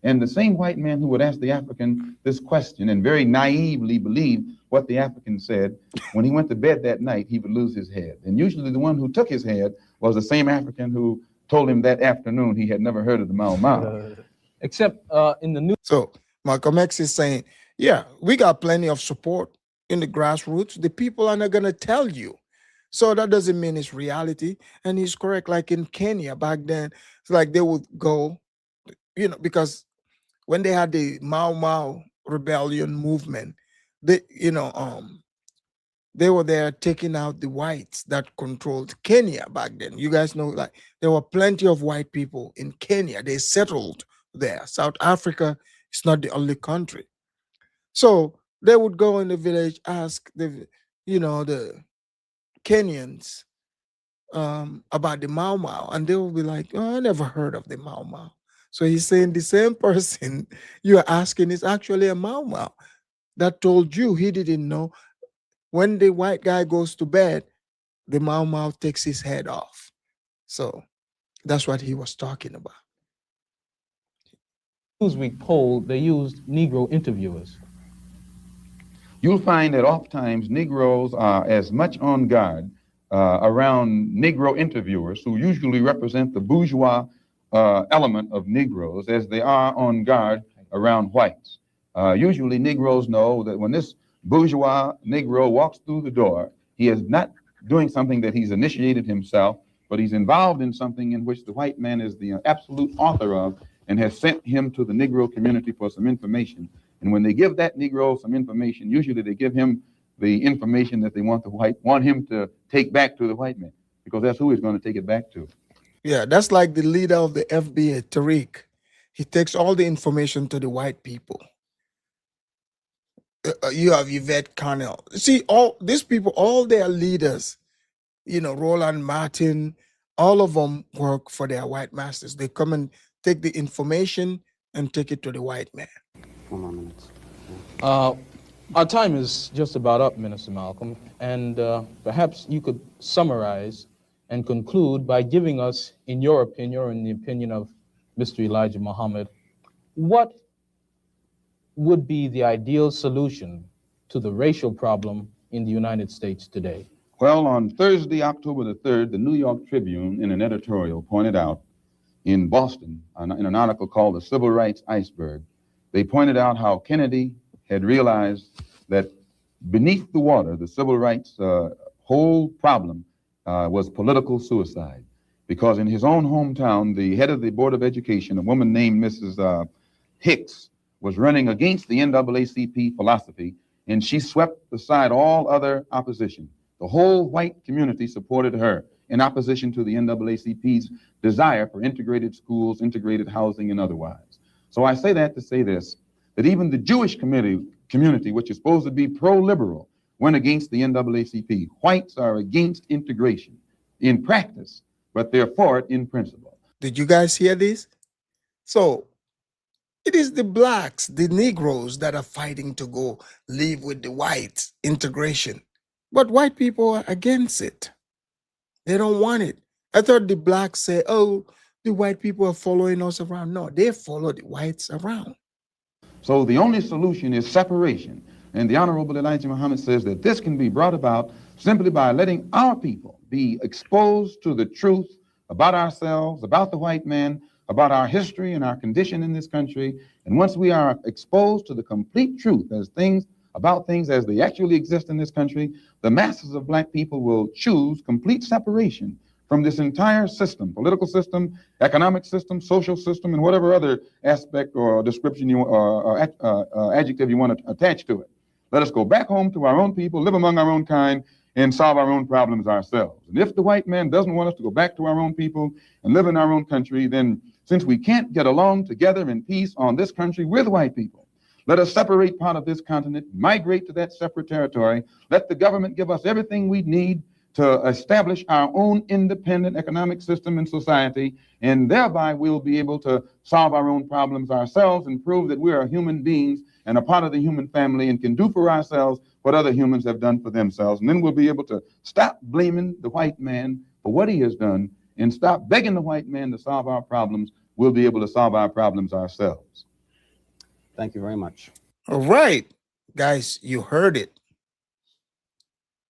And the same white man who would ask the African this question and very naively believe what the African said, when he went to bed that night, he would lose his head. And usually the one who took his head was the same African who told him that afternoon he had never heard of the Mau Mau. Except in the news. So Malcolm X is saying, yeah, we got plenty of support in the grassroots. The people are not going to tell you. So that doesn't mean it's reality. And he's correct. Like in Kenya back then, it's like they would go, because when they had the Mau Mau rebellion movement, they were there taking out the whites that controlled Kenya back then. You guys know, like, there were plenty of white people in Kenya. They settled there. South Africa is not the only country. So they would go in the village, ask the Kenyans about the Mau Mau, and they will be like, oh, I never heard of the Mau Mau. So he's saying the same person you are asking is actually a Mau Mau that told you he didn't know. When the white guy goes to bed, the Mau Mau takes his head off. So that's what he was talking about. Newsweek poll, they used Negro interviewers. You'll find that oftentimes Negroes are as much on guard around Negro interviewers, who usually represent the bourgeois element of Negroes, as they are on guard around whites. Usually Negroes know that when this bourgeois Negro walks through the door, he is not doing something that he's initiated himself, but he's involved in something in which the white man is the absolute author of and has sent him to the Negro community for some information. And when they give that Negro some information, usually they give him the information that they want him to take back to the white man, because that's who he's going to take it back to. Yeah, that's like the leader of the FBA, Tariq. He takes all the information to the white people. You have Yvette Connell. See, all these people, all their leaders, Roland Martin, all of them work for their white masters. They come and take the information and take it to the white man. 4 more minutes. Our time is just about up, Minister Malcolm, and perhaps you could summarize and conclude by giving us, in your opinion, or in the opinion of Mr. Elijah Muhammad, what would be the ideal solution to the racial problem in the United States today? Well, on Thursday, October the 3rd, the New York Tribune, in an editorial, pointed out in Boston, in an article called The Civil Rights Iceberg, they pointed out how Kennedy had realized that beneath the water, the civil rights whole problem was political suicide. Because in his own hometown, the head of the Board of Education, a woman named Mrs. Hicks, was running against the NAACP philosophy, and she swept aside all other opposition. The whole white community supported her in opposition to the NAACP's desire for integrated schools, integrated housing, and otherwise. So I say that to say this, that even the Jewish community, which is supposed to be pro-liberal, went against the NAACP. Whites are against integration in practice, but they're for it in principle. Did you guys hear this? So it is the blacks, the Negroes that are fighting to go live with the whites, integration. But white people are against it. They don't want it. I thought the blacks say, oh, the white people are following us around. No, they follow the whites around. So the only solution is separation. And the Honorable Elijah Muhammad says that this can be brought about simply by letting our people be exposed to the truth about ourselves, about the white man, about our history and our condition in this country. And once we are exposed to the complete truth about things as they actually exist in this country, the masses of black people will choose complete separation from this entire system, political system, economic system, social system, and whatever other aspect or description or adjective you want to attach to it. Let us go back home to our own people, live among our own kind, and solve our own problems ourselves. And if the white man doesn't want us to go back to our own people and live in our own country, then since we can't get along together in peace on this country with white people, let us separate part of this continent, migrate to that separate territory, let the government give us everything we need to establish our own independent economic system and society, and thereby we'll be able to solve our own problems ourselves and prove that we are human beings and a part of the human family and can do for ourselves what other humans have done for themselves. And then we'll be able to stop blaming the white man for what he has done and stop begging the white man to solve our problems. We'll be able to solve our problems ourselves. Thank you very much. All right, guys, you heard it.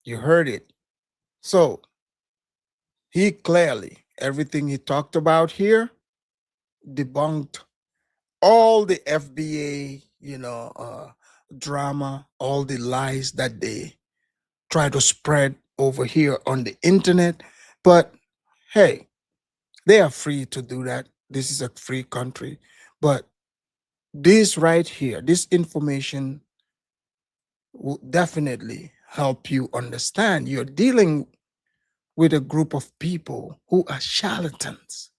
You heard it. So he clearly, everything he talked about here, debunked all the FBA, drama, all the lies that they try to spread over here on the internet. But hey, they are free to do that. This is a free country. But this right here, this information will definitely help you understand you're dealing with a group of people who are charlatans.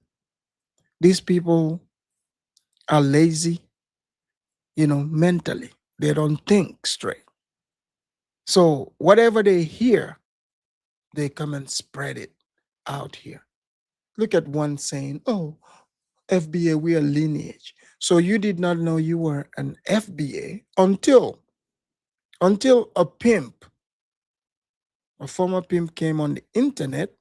These people are lazy, mentally. They don't think straight. So whatever they hear, they come and spread it out here. Look at one saying, oh, FBA, we are lineage. So you did not know you were an FBA until a pimp, a former pimp, came on the internet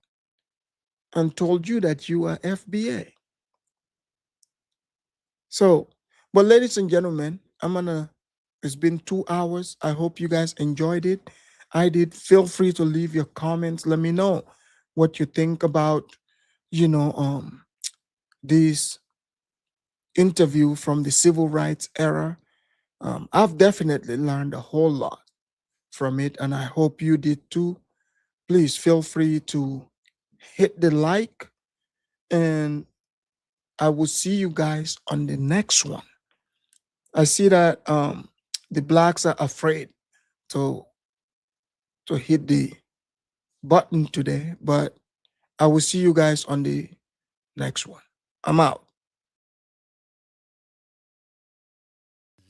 and told you that you are FBA. So, but ladies and gentlemen, it's been 2 hours. I hope you guys enjoyed it. I did. Feel free to leave your comments. Let me know what you think about, this interview from the civil rights era. I've definitely learned a whole lot from it, and I hope you did too. Please feel free to hit the like, and I will see you guys on the next one. I see that the blacks are afraid to hit the button today, but I will see you guys on the next one. I'm out.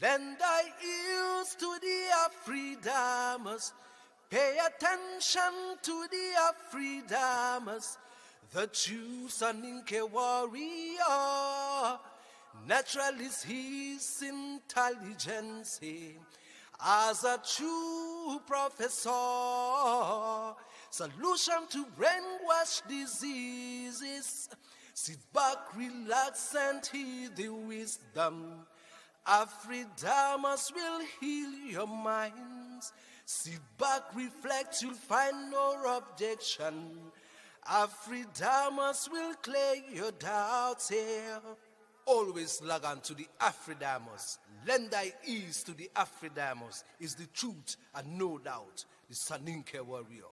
Lend thy ears to the Afridamers. Pay attention to the Afridamers. The true Soninke warrior. Natural is his intelligence. As a true professor. Solution to brainwash diseases. Sit back, relax, and hear the wisdom. Afridamers will heal your minds. Sit back, reflect, you'll find no objection. Afridamers will clear your doubts here. Always log on to the Afridamers. Lend thy ears to the Afridamers. Is the truth and no doubt the Soninke warrior.